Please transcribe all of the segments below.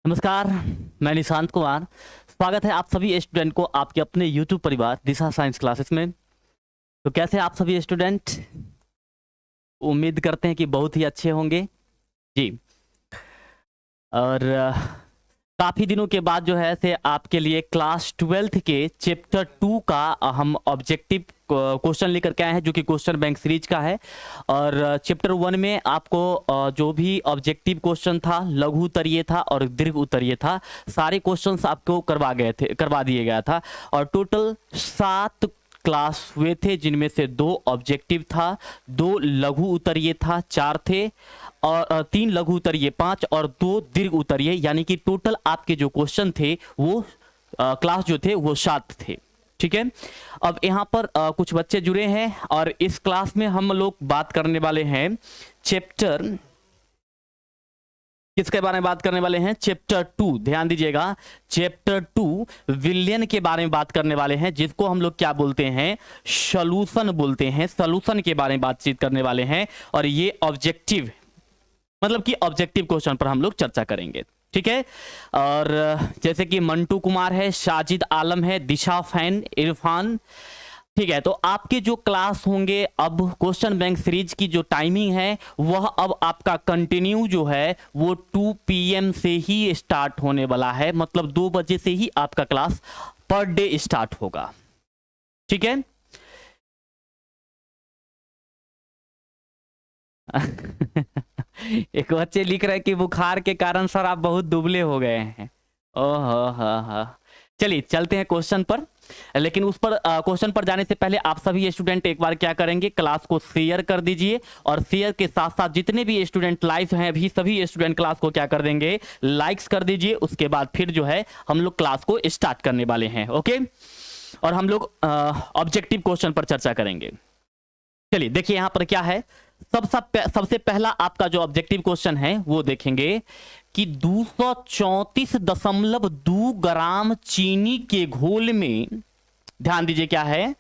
नमस्कार। मैं निशांत कुमार। स्वागत है आप सभी स्टूडेंट को आपके अपने YouTube परिवार दिशा साइंस क्लासेस में। तो कैसे आप सभी स्टूडेंट? उम्मीद करते हैं कि बहुत ही अच्छे होंगे जी। और काफ़ी दिनों के बाद जो है से आपके लिए क्लास 12th के चैप्टर 2 का हम ऑब्जेक्टिव क्वेश्चन लेकर के आए हैं, जो कि क्वेश्चन बैंक सीरीज का है। और चैप्टर 1 में आपको जो भी ऑब्जेक्टिव क्वेश्चन था, लघु उत्तरीय था और दीर्घ उत्तरीय था, सारे क्वेश्चंस आपको करवा दिए गया था। और टोटल 7 क्लास हुए थे, जिनमें से 2 ऑब्जेक्टिव था, 2 लघु उत्तरीय था, 4 थे, और 3 लघु उत्तरीय 5 और 2 दीर्घ उत्तरीय, यानी कि टोटल आपके जो क्वेश्चन थे वो क्लास जो थे वो 7 थे। ठीक है। अब यहाँ पर कुछ बच्चे जुड़े हैं और इस क्लास में हम लोग बात करने वाले हैं चैप्टर, किसके बारे में बात करने वाले हैं? चैप्टर 2। ध्यान दीजिएगा, चैप्टर 2 विलयन के बारे में बात करने वाले हैं, जिसको हम लोग क्या बोलते हैं? सॉल्यूशन बोलते हैं। सॉल्यूशन के बारे में बातचीत करने वाले हैं और ये ऑब्जेक्टिव, मतलब कि ऑब्जेक्टिव क्वेश्चन पर हम लोग चर्चा करेंगे। ठीक है। और जैसे कि मंटू कुमार है, साजिद आलम है, दिशा फैन, इरफान। ठीक है। तो आपके जो क्लास होंगे, अब क्वेश्चन बैंक सीरीज की जो टाइमिंग है वह अब आपका कंटिन्यू जो है वो 2 PM से ही स्टार्ट होने वाला है। मतलब 2 बजे से ही आपका क्लास पर डे स्टार्ट होगा। ठीक है। एक बच्चे लिख रहे हैं कि बुखार के कारण सर आप बहुत दुबले हो गए हैं। ओह हा। चलिए चलते हैं क्वेश्चन पर। लेकिन उस पर क्वेश्चन पर जाने से पहले आप सभी स्टूडेंट एक बार क्या करेंगे, क्लास को शेयर कर दीजिए। और शेयर के साथ साथ जितने भी स्टूडेंट लाइव हैं अभी, सभी स्टूडेंट क्लास को क्या कर देंगे? लाइक्स कर दीजिए। उसके बाद फिर जो है हम लोग क्लास को स्टार्ट करने वाले हैं। ओके। और हम लोग ऑब्जेक्टिव क्वेश्चन पर चर्चा करेंगे। चलिए देखिए यहां पर क्या है। सबसे पहला आपका जो ऑब्जेक्टिव क्वेश्चन है वो देखेंगे कि 234.2 ग्राम चीनी के घोल में, ध्यान दीजिए क्या है,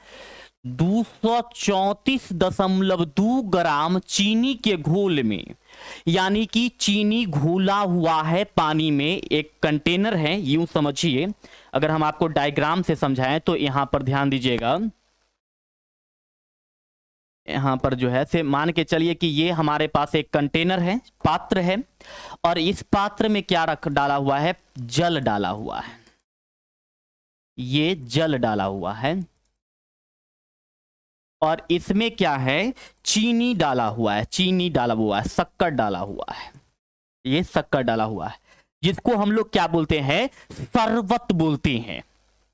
234.2 ग्राम चीनी के घोल में, यानी कि चीनी घोला हुआ है पानी में। एक कंटेनर है, यूं समझिए। अगर हम आपको डायग्राम से समझाएं तो यहां पर ध्यान दीजिएगा, यहां पर जो है से मान के चलिए कि ये हमारे पास एक कंटेनर है, पात्र है, और इस पात्र में क्या डाला हुआ है? जल डाला हुआ है। ये जल डाला हुआ है और इसमें क्या है? चीनी डाला हुआ है। चीनी डाला हुआ है, शक्कर डाला हुआ है। ये शक्कर डाला हुआ है, जिसको हम लोग क्या बोलते हैं? शरबत बोलते हैं।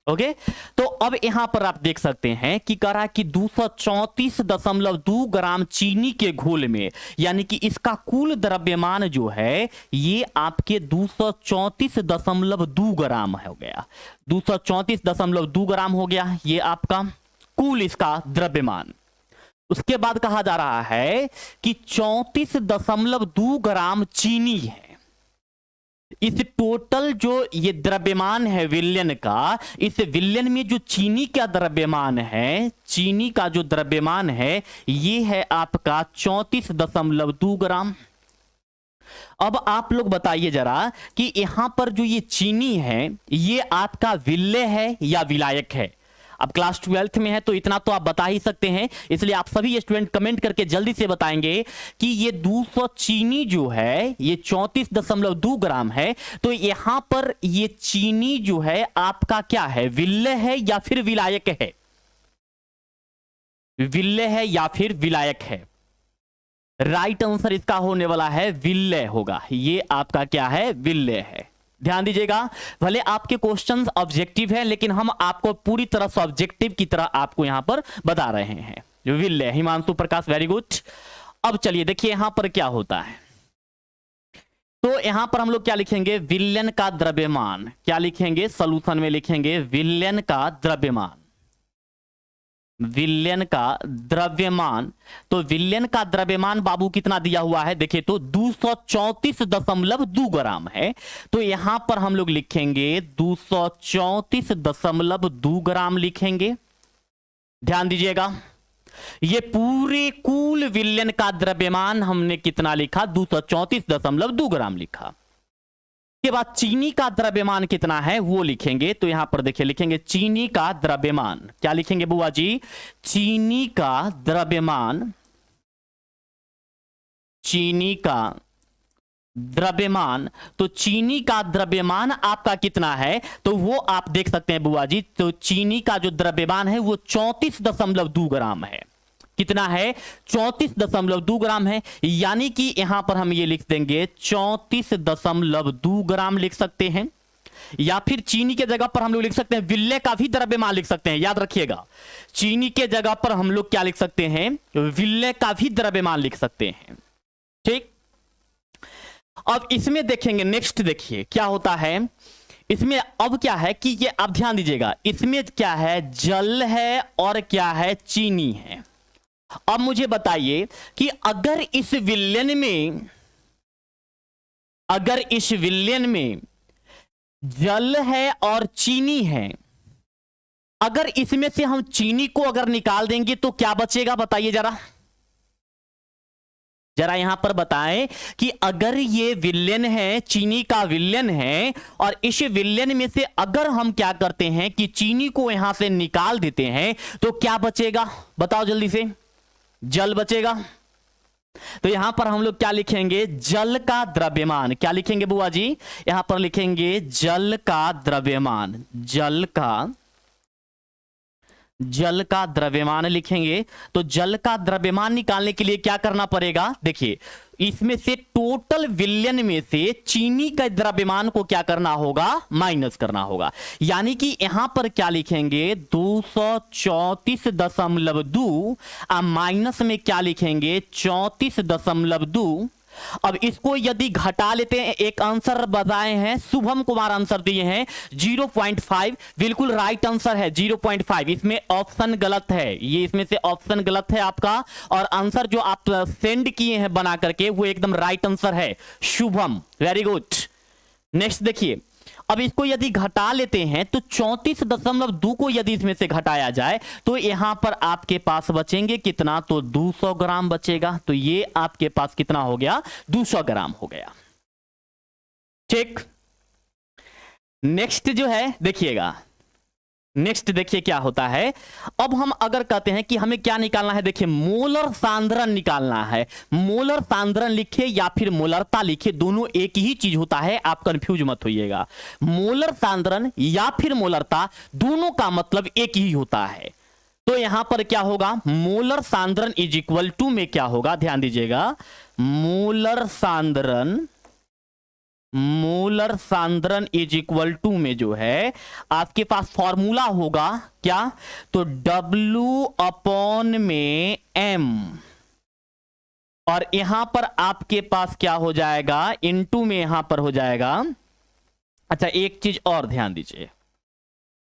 ओके। तो अब यहां पर आप देख सकते हैं कि करा कि 234.2 ग्राम चीनी के घोल में, यानी कि इसका कुल द्रव्यमान जो है ये आपके 234.2 ग्राम हो गया। 234.2 ग्राम हो गया ये आपका कुल इसका द्रव्यमान। उसके बाद कहा जा रहा है कि 34.2 ग्राम चीनी है। इस टोटल जो ये द्रव्यमान है विलयन का, इस विलयन में जो चीनी का द्रव्यमान है, चीनी का जो द्रव्यमान है ये है आपका 34.2 ग्राम। अब आप लोग बताइए जरा कि यहां पर जो ये चीनी है ये आपका विलय है या विलायक है? अब क्लास 12th में है तो इतना तो आप बता ही सकते हैं, इसलिए आप सभी स्टूडेंट कमेंट करके जल्दी से बताएंगे कि ये 200 चीनी जो है ये 34.2 ग्राम है। तो यहां पर ये चीनी जो है आपका क्या है? विलय है या फिर विलायक है? विलय है या फिर विलायक है? राइट आंसर इसका होने वाला है विलय होगा। ये आपका क्या है? विलय है। ध्यान दीजिएगा, भले आपके क्वेश्चंस ऑब्जेक्टिव है लेकिन हम आपको पूरी तरह से ऑब्जेक्टिव की तरह आपको यहां पर बता रहे हैं। जो विलय, हिमांशु प्रकाश, वेरी गुड। अब चलिए देखिए यहां पर क्या होता है। तो यहां पर हम लोग क्या लिखेंगे? विलयन का द्रव्यमान। क्या लिखेंगे? सॉल्यूशन में लिखेंगे विलयन का द्रव्यमान। विलयन का द्रव्यमान। तो विलयन का द्रव्यमान बाबू कितना दिया हुआ है? देखिए तो 234.2 ग्राम है। तो यहां पर हम लोग लिखेंगे 234.2 ग्राम लिखेंगे। ध्यान दीजिएगा, ये पूरे कुल विलयन का द्रव्यमान हमने कितना लिखा? 234.2 ग्राम लिखा। के बाद चीनी का द्रव्यमान कितना है वो लिखेंगे। तो यहां पर देखिए लिखेंगे चीनी का द्रव्यमान, क्या लिखेंगे बुआ जी? चीनी का द्रव्यमान, चीनी का द्रव्यमान। तो चीनी का द्रव्यमान आपका कितना है? तो वो आप देख सकते हैं बुआ जी। तो चीनी का जो द्रव्यमान है वो 34.2 ग्राम है। कितना है? 34.2 ग्राम है। यानी कि यहां पर हम ये लिख देंगे 34.2 ग्राम लिख सकते हैं। या फिर चीनी के जगह पर हम लोग लिख सकते हैं विल्ले का भी द्रव्यमान लिख सकते हैं। याद रखिएगा, चीनी के जगह पर हम लोग क्या लिख सकते हैं? विल्ले का भी द्रव्यमान लिख सकते हैं। ठीक, अब इसमें देखेंगे, नेक्स्ट देखिए क्या होता है इसमें। अब क्या है कि ये आप ध्यान दीजिएगा, इसमें क्या है? जल है और क्या है? चीनी है। अब मुझे बताइए कि अगर इस विलयन में, अगर इस विलयन में जल है और चीनी है, अगर इसमें से हम चीनी को अगर निकाल देंगे तो क्या बचेगा? बताइए जरा, जरा यहां पर बताएं कि अगर ये विलयन है, चीनी का विलयन है, और इस विलयन में से अगर हम क्या करते हैं कि चीनी को यहां से निकाल देते हैं तो क्या बचेगा? बताओ जल्दी से। जल बचेगा। तो यहां पर हम लोग क्या लिखेंगे? जल का द्रव्यमान। क्या लिखेंगे बुआ जी? यहां पर लिखेंगे जल का द्रव्यमान, जल का द्रव्यमान लिखेंगे। तो जल का द्रव्यमान निकालने के लिए क्या करना पड़ेगा? देखिए, इसमें से टोटल विलयन में से चीनी का द्रव्यमान को क्या करना होगा? माइनस करना होगा। यानी कि यहां पर क्या लिखेंगे? 234.2 माइनस में क्या लिखेंगे? 34.2। अब इसको यदि घटा लेते हैं, एक आंसर बताए हैं, शुभम कुमार आंसर दिए हैं 0.5, बिल्कुल राइट आंसर है 0.5। इसमें ऑप्शन गलत है, ये इसमें से ऑप्शन गलत है आपका, और आंसर जो आप सेंड किए हैं बना करके वो एकदम राइट आंसर है शुभम, वेरी गुड। नेक्स्ट देखिए, अब इसको यदि घटा लेते हैं तो 34.2 को यदि इसमें से घटाया जाए तो यहां पर आपके पास बचेंगे कितना? तो 200 ग्राम बचेगा। तो ये आपके पास कितना हो गया? 200 ग्राम हो गया। ठीक, नेक्स्ट जो है देखिएगा, नेक्स्ट देखिए क्या होता है। अब हम अगर कहते हैं कि हमें क्या निकालना है, देखिए मोलर सांद्रण निकालना है। मोलर सांद्रण लिखे या फिर मोलरता लिखे, दोनों एक ही चीज होता है, आप कंफ्यूज मत होइएगा। मोलर सांद्रण या फिर मोलरता दोनों का मतलब एक ही होता है। तो यहां पर क्या होगा? मोलर सांद्रण इज इक्वल टू में क्या होगा? ध्यान दीजिएगा, मोलर सांद्रण, मोलर सांद्रण इज इक्वल टू में जो है आपके पास फॉर्मूला होगा क्या? तो W अपॉन में M, और यहां पर आपके पास क्या हो जाएगा? इनटू में यहां पर हो जाएगा। अच्छा, एक चीज और ध्यान दीजिए,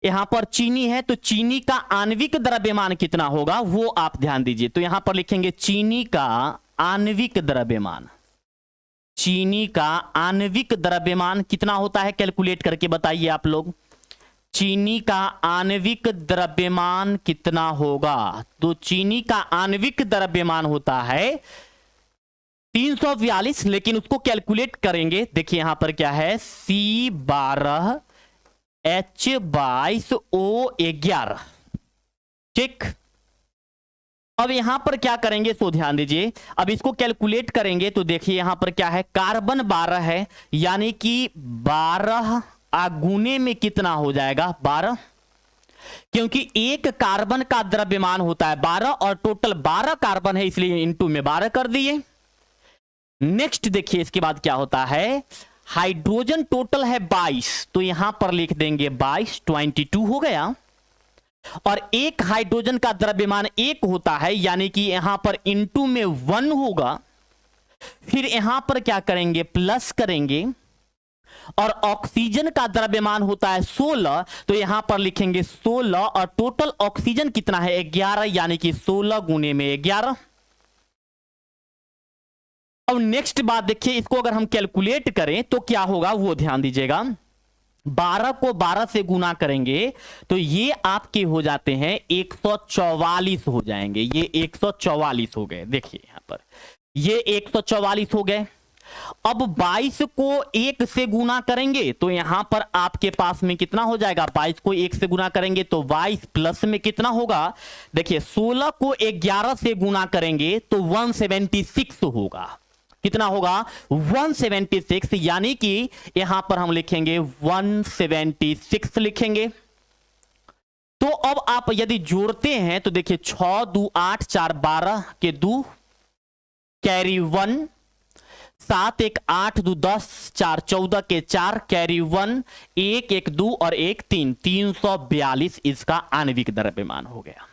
यहां पर चीनी है तो चीनी का आणविक द्रव्यमान कितना होगा वो आप ध्यान दीजिए। तो यहां पर लिखेंगे चीनी का आणविक द्रव्यमान। चीनी का आणविक द्रव्यमान कितना होता है? कैलकुलेट करके बताइए आप लोग। चीनी का आणविक द्रव्यमान कितना होगा? तो चीनी का आणविक द्रव्यमान होता है 342, लेकिन उसको कैलकुलेट करेंगे। देखिए यहां पर क्या है? C12H22O11। ठीक, अब यहां पर क्या करेंगे तो ध्यान दीजिए, अब इसको कैलकुलेट करेंगे तो देखिए यहां पर क्या है? कार्बन 12 है, यानी कि 12 गुने में कितना हो जाएगा? 12, क्योंकि एक कार्बन का द्रव्यमान होता है 12 और टोटल 12 कार्बन है, इसलिए इनटू में 12 कर दिए। नेक्स्ट देखिए इसके बाद क्या होता है? हाइड्रोजन टोटल है 22, तो यहां पर लिख देंगे 22, 22 हो गया। और एक हाइड्रोजन का द्रव्यमान 1 होता है, यानी कि यहां पर इनटू में 1 होगा। फिर यहां पर क्या करेंगे? प्लस करेंगे। और ऑक्सीजन का द्रव्यमान होता है 16, तो यहां पर लिखेंगे 16, और टोटल ऑक्सीजन कितना है? 11, यानी कि 16 गुने में 11। अब नेक्स्ट बात देखिए, इसको अगर हम कैलकुलेट करें तो क्या होगा वो ध्यान दीजिएगा। 12 को 12 से गुना करेंगे तो ये आपके हो जाते हैं 144 हो जाएंगे। ये 144 हो गए। देखिए यहां पर ये 144 हो गए। अब 22 को 1 से गुना करेंगे तो यहां पर आपके पास में कितना हो जाएगा, 22 को 1 से गुना करेंगे तो 22 प्लस में कितना होगा, देखिए 16 को 11 से गुना करेंगे तो 176 होगा। कितना होगा, 176, यानी कि यहां पर हम लिखेंगे 176 लिखेंगे। तो अब आप यदि जोड़ते हैं तो देखिए 6 2 8 4 12 के 2 कैरी 1, 7 1 8 2 10 4 14 के 4 कैरी 1, 1 1 2 और 1 3, 342 इसका आणविक द्रव्यमान हो गया।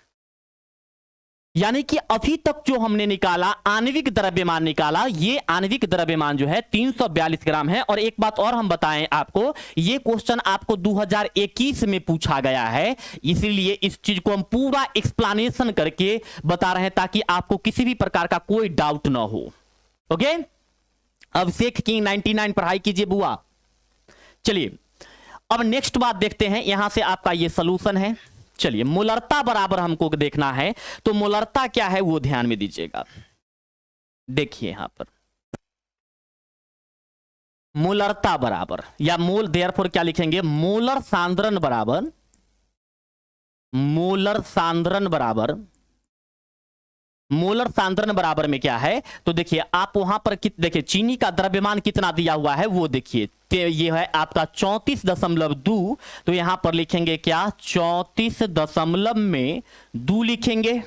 यानी कि अभी तक जो हमने निकाला आणविक द्रव्यमान निकाला, ये आणविक द्रव्यमान जो है 342 ग्राम है। और एक बात और हम बताएं आपको, ये क्वेश्चन आपको 2021 में पूछा गया है, इसीलिए इस चीज को हम पूरा एक्सप्लेनेशन करके बता रहे हैं ताकि आपको किसी भी प्रकार का कोई डाउट ना हो। ओके, अब शेख किंग 99 पढ़ाई कीजिए बुआ। चलिए अब नेक्स्ट बात देखते हैं, यहां से आपका ये सॉल्यूशन है। चलिए मोलरता बराबर हमको देखना है, तो मोलरता क्या है वो ध्यान में दीजिएगा। देखिए यहां पर मोलरता बराबर या मोल, देयरफॉर क्या लिखेंगे, मोलर सांद्रण बराबर, मोलर सांद्रण बराबर, मोलर सांद्रण बराबर में क्या है, तो देखिए आप वहां पर देखिए चीनी का द्रव्यमान कितना दिया हुआ है वो देखिए, ये है आपका 34.2, तो यहां पर लिखेंगे क्या, 34.2 लिखेंगे,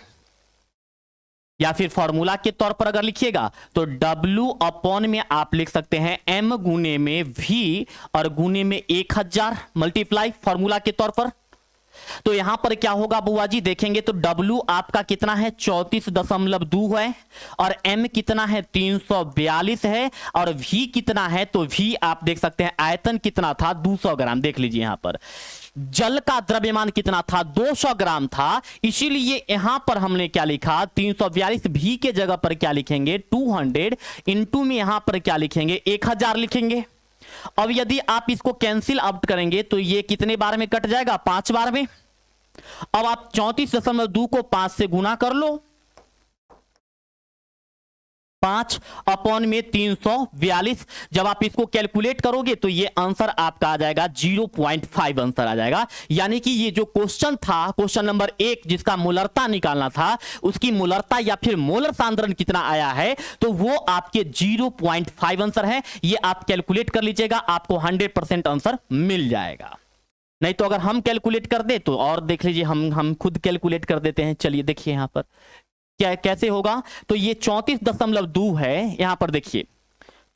या फिर फॉर्मूला के तौर पर अगर लिखिएगा तो W अपॉन में आप लिख सकते हैं M गुने में V और गुने में 1000 मल्टीप्लाई फॉर्मूला के तौर पर। तो यहां पर क्या होगा बुआ जी, देखेंगे तो W आपका कितना है 34.2 है और M कितना है 342 है और V कितना है, तो V आप देख सकते हैं आयतन कितना था 200 ग्राम। देख लीजिए यहां पर जल का द्रव्यमान कितना था 200 ग्राम था, इसीलिए यहां पर हमने क्या लिखा 342, V के जगह पर क्या लिखेंगे 200 इंटू में यहां पर क्या लिखेंगे 1000 लिखेंगे। अब यदि आप इसको कैंसिल आउट करेंगे तो ये कितने बार में कट जाएगा, 5 बार में। अब आप 34.2 को 5 से गुना कर लो, 5 अपॉन में 342, जब आप इसको कैलकुलेट करोगे तो ये आंसर आपका आ जाएगा 0.5 आंसर आ जाएगा। यानी कि ये जो क्वेश्चन था, क्वेश्चन नंबर 1 जिसका मोलरता निकालना था, उसकी मोलरता या फिर मोलर सांद्रण कितना आया है, तो वो आपके 0.5 आंसर है। ये आप कैलकुलेट कर लीजिएगा, आपको 100% आंसर मिल जाएगा। नहीं तो अगर हम कैलकुलेट कर दे तो, और देख लीजिए हम खुद कैलकुलेट कर देते हैं। चलिए देखिए यहां पर क्या कैसे होगा, तो ये 34.2 है, यहां पर देखिए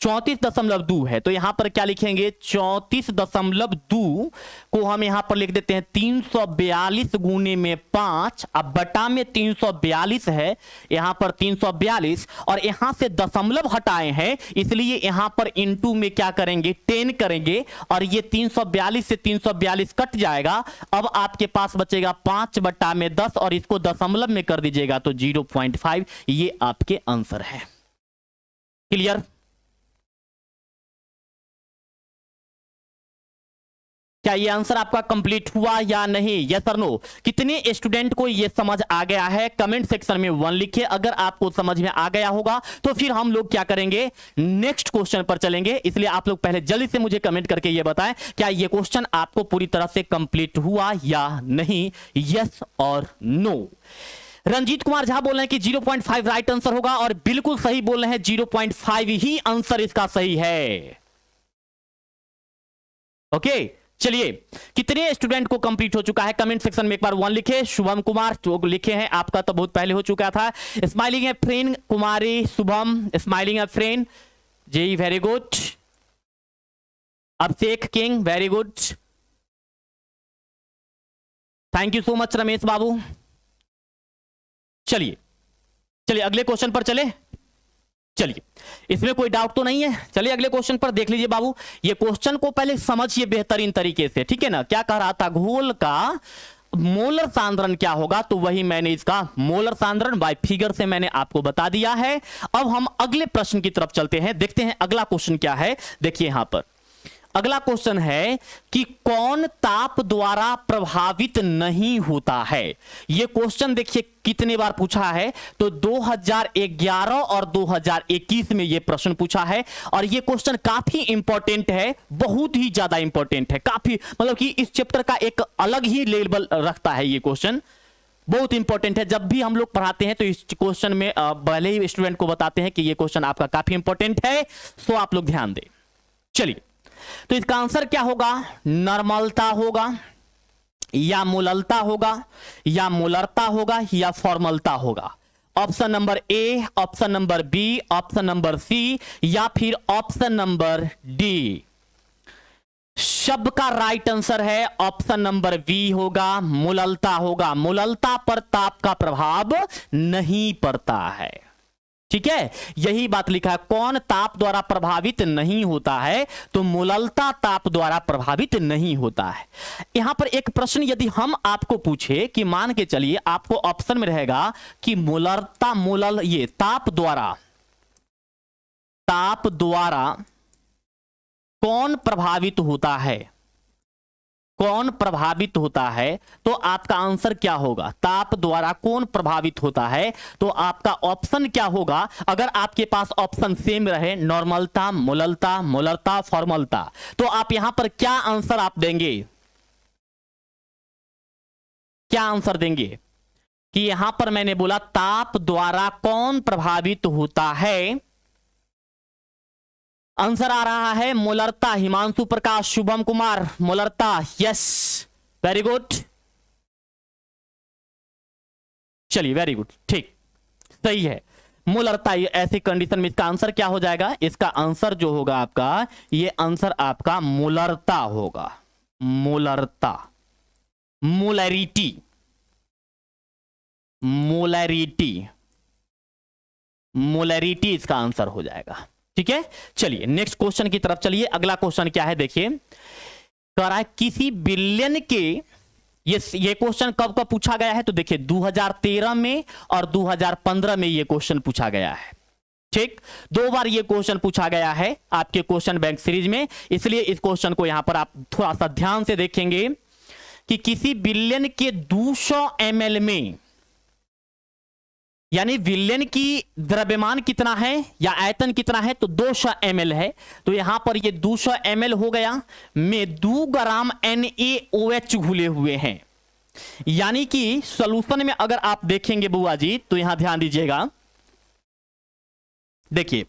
34.2 है, तो यहां पर क्या लिखेंगे 34.2 को हम यहां पर लिख देते हैं 342 गुने में 5, अब बटा में 342 है, यहां पर 342 और यहां से दशमलव हटाए हैं, इसलिए यहां पर इंटू में क्या करेंगे 10 करेंगे और ये 342 से 342 कट जाएगा। अब आपके पास बचेगा 5 बटा में 10 और इसको दशमलव में कर दीजिएगा तो 0.5, ये आपके आंसर है। क्लियर? क्या ये आंसर आपका कंप्लीट हुआ या नहीं, यस और नो? कितने स्टूडेंट को ये समझ आ गया है कमेंट सेक्शन में 1 लिखिए। अगर आपको समझ में आ गया होगा तो फिर हम लोग क्या करेंगे, नेक्स्ट क्वेश्चन पर चलेंगे। इसलिए आप लोग पहले जल्दी से मुझे कमेंट करके ये बताएं क्या ये क्वेश्चन आपको पूरी तरह से कंप्लीट हुआ या नहीं, यस और नो। रंजीत कुमार झा बोल रहे हैं कि 0.5 राइट आंसर होगा और बिल्कुल सही बोल रहे हैं, 0.5 ही आंसर इसका सही है। ओके चलिए, कितने स्टूडेंट को कंप्लीट हो चुका है कमेंट सेक्शन में एक बार 1 लिखे। शुभम कुमार जो लिखे हैं, आपका तो बहुत पहले हो चुका था। स्माइलिंग है फ्रेंड कुमारी शुभम, स्माइलिंग है friend ji, very good. Abhishek King very good, thank you so much Ramesh Babu. चलिए चलिए अगले क्वेश्चन पर चले। चलिए, इसमें कोई डाउट तो नहीं है। चलिए अगले क्वेश्चन पर देख लीजिए बाबू, ये क्वेश्चन को पहले समझिए बेहतरीन तरीके से, ठीक है ना। क्या कह रहा था, घोल का मोलर सांद्रण क्या होगा, तो वही मैंने इसका मोलर सांद्रण बाय फिगर से मैंने आपको बता दिया है। अब हम अगले प्रश्न की तरफ चलते हैं, देखते हैं अगला क्वेश्चन क्या है। देखिए यहां पर अगला क्वेश्चन है कि कौन ताप द्वारा प्रभावित नहीं होता है। यह क्वेश्चन देखिए कितने बार पूछा है, तो 2011 और 2021 में यह प्रश्न पूछा है। और यह क्वेश्चन काफी इंपॉर्टेंट है, बहुत ही ज्यादा इंपॉर्टेंट है, काफी मतलब कि इस चैप्टर का एक अलग ही लेवल रखता है। यह क्वेश्चन बहुत इंपॉर्टेंट है। जब भी हम लोग पढ़ाते हैं तो इस क्वेश्चन में पहले ही स्टूडेंट को बताते हैं कि यह क्वेश्चन आपका काफी इंपॉर्टेंट है, सो आप लोग ध्यान दें। चलिए, तो इसका आंसर क्या होगा? नॉर्मलता होगा, या मूललता होगा, या मूलरता होगा, या फॉर्मलता होगा। Option number A, option number B, option number C, या फिर ऑप्शन नंबर डी। शब्द का राइट आंसर है ऑप्शन नंबर बी होगा, मूललता होगा। मूललता पर ताप का प्रभाव नहीं पड़ता है। ठीक है, यही बात लिखा है, कौन ताप द्वारा प्रभावित नहीं होता है, तो मूललता ताप द्वारा प्रभावित नहीं होता है। यहां पर एक प्रश्न यदि हम आपको पूछे कि मान के चलिए आपको ऑप्शन में रहेगा कि मूललता ये ताप द्वारा कौन प्रभावित होता है, कौन प्रभावित होता है, तो आपका आंसर क्या होगा? ताप द्वारा कौन प्रभावित होता है, तो आपका ऑप्शन क्या होगा? अगर आपके पास ऑप्शन सेम रहे, नॉर्मलता, मूललता, मूलरता, फॉर्मलता, तो आप यहां पर क्या आंसर आप देंगे? क्या आंसर देंगे कि यहां पर मैंने बोला ताप द्वारा कौन प्रभावित होता है? आंसर आ रहा है मूलरता। हिमांशु प्रकाश, शुभम कुमार, मूलरता। Yes, very good. चलिए, वेरी गुड, ठीक, सही है, मूलरता। ऐसी कंडीशन में इसका आंसर क्या हो जाएगा? इसका आंसर जो होगा आपका, ये आंसर आपका मूलरता होगा। मूलरता, मूलैरिटी, मूलैरिटी, मूलैरिटी इसका आंसर हो जाएगा। ठीक है, चलिए नेक्स्ट क्वेश्चन की तरफ चलिए। अगला क्वेश्चन क्या है देखिए, कह रहा है किसी बिलियन के, ये क्वेश्चन कब कब पूछा गया है, तो देखिए 2013 में और 2015 में ये क्वेश्चन पूछा गया है। ठीक, 2 बार ये क्वेश्चन पूछा गया है आपके क्वेश्चन बैंक सीरीज में, इसलिए इस क्वेश्चन को यहां पर आप थोड़ा सा ध्यान से देखेंगे कि किसी बिलियन के 200 ml में, यानी विलयन की द्रव्यमान कितना है या आयतन कितना है, तो 200 ml है। तो यहां पर ये 200 ml हो गया में 2 ग्राम NaOH घुले हुए हैं। यानी कि सॉल्यूशन में अगर आप देखेंगे बुआ जी, तो यहां ध्यान दीजिएगा, देखिए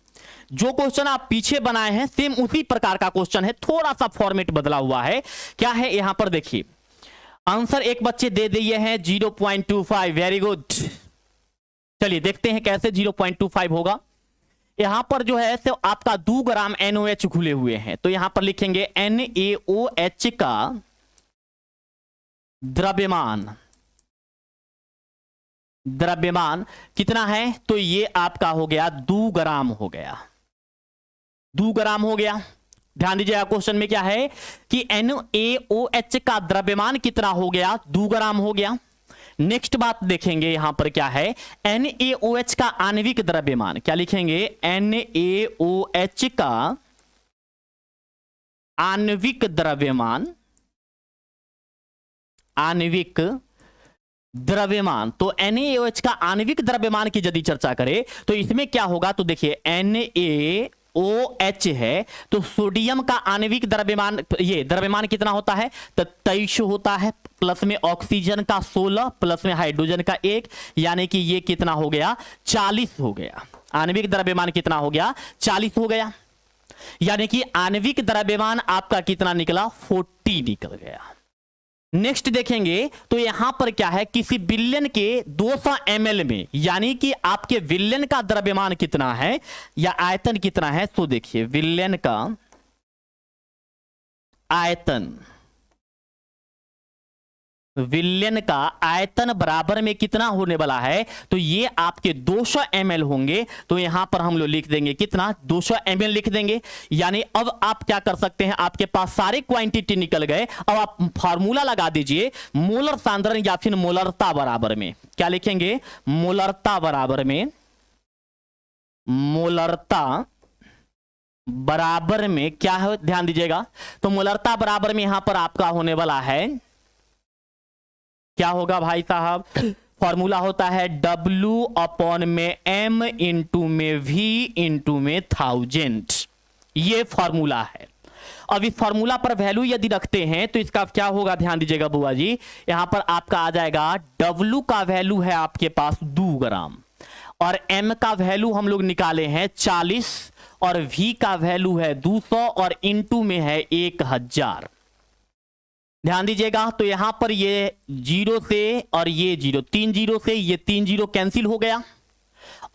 जो क्वेश्चन आप पीछे बनाए हैं सेम उसी प्रकार का क्वेश्चन है, थोड़ा सा फॉर्मेट बदला हुआ है। क्या है यहां पर देखिए, आंसर एक बच्चे दे दिए हैं 0.25, वेरी गुड। चलिए देखते हैं कैसे 0.25 होगा। यहां पर जो है तो आपका 2 ग्राम NaOH घुले हुए हैं, तो यहां पर लिखेंगे NaOH का द्रव्यमान कितना है, तो ये आपका हो गया 2 ग्राम हो गया, 2 ग्राम हो गया। ध्यान दीजिएगा क्वेश्चन में क्या है कि NaOH का द्रव्यमान कितना हो गया, 2 ग्राम हो गया। नेक्स्ट बात देखेंगे यहां पर क्या है, NaOH का आणविक द्रव्यमान, क्या लिखेंगे, NaOH का आणविक द्रव्यमान, आणविक द्रव्यमान। तो NaOH का आणविक द्रव्यमान की यदि चर्चा करें तो इसमें क्या होगा, तो देखिए NaOH है, तो सोडियम का आणविक द्रव्यमान, ये द्रव्यमान कितना होता है, तो 23 होता है, प्लस में ऑक्सीजन का 16, प्लस में हाइड्रोजन का 1, यानी कि ये कितना हो गया, 40 हो गया। आणविक द्रव्यमान कितना हो गया, 40 हो गया। यानी कि आणविक द्रव्यमान आपका कितना निकला, 40 निकल गया। नेक्स्ट देखेंगे तो यहां पर क्या है, किसी बिलियन के 200 ml में, यानी कि आपके विलयन का द्रव्यमान कितना है या आयतन कितना है, तो देखिए विलयन का आयतन, विलयन का आयतन बराबर में कितना होने वाला है, तो ये आपके 200 ml होंगे। तो यहां पर हम लोग लिख देंगे कितना, 200 ml लिख देंगे। यानी अब आप क्या कर सकते हैं, आपके पास सारे क्वांटिटी निकल गए, अब आप फार्मूला लगा दीजिए, मोलर सांद्रण या फिर मोलरता बराबर में, क्या लिखेंगे, मोलरता बराबर में, मोलरता बराबर में क्या है, ध्यान दीजिएगा। तो मोलरता बराबर में यहां पर आपका होने वाला है, क्या होगा भाई साहब, फॉर्मूला होता है W अपॉन में M इंटू में V इंटू में 1000। ये फॉर्मूला है। अब इस फॉर्मूला पर वैल्यू यदि रखते हैं तो इसका क्या होगा, ध्यान दीजिएगा बुआ जी। यहां पर आपका आ जाएगा W का वैल्यू है आपके पास 2 ग्राम, और M का वैल्यू हम लोग निकाले हैं 40, और V का वैल्यू है 200, और इंटू में है 1000। ध्यान दीजिएगा। तो यहां पर ये 0 से और ये 0, 3 0 से ये 3 0 कैंसिल हो गया,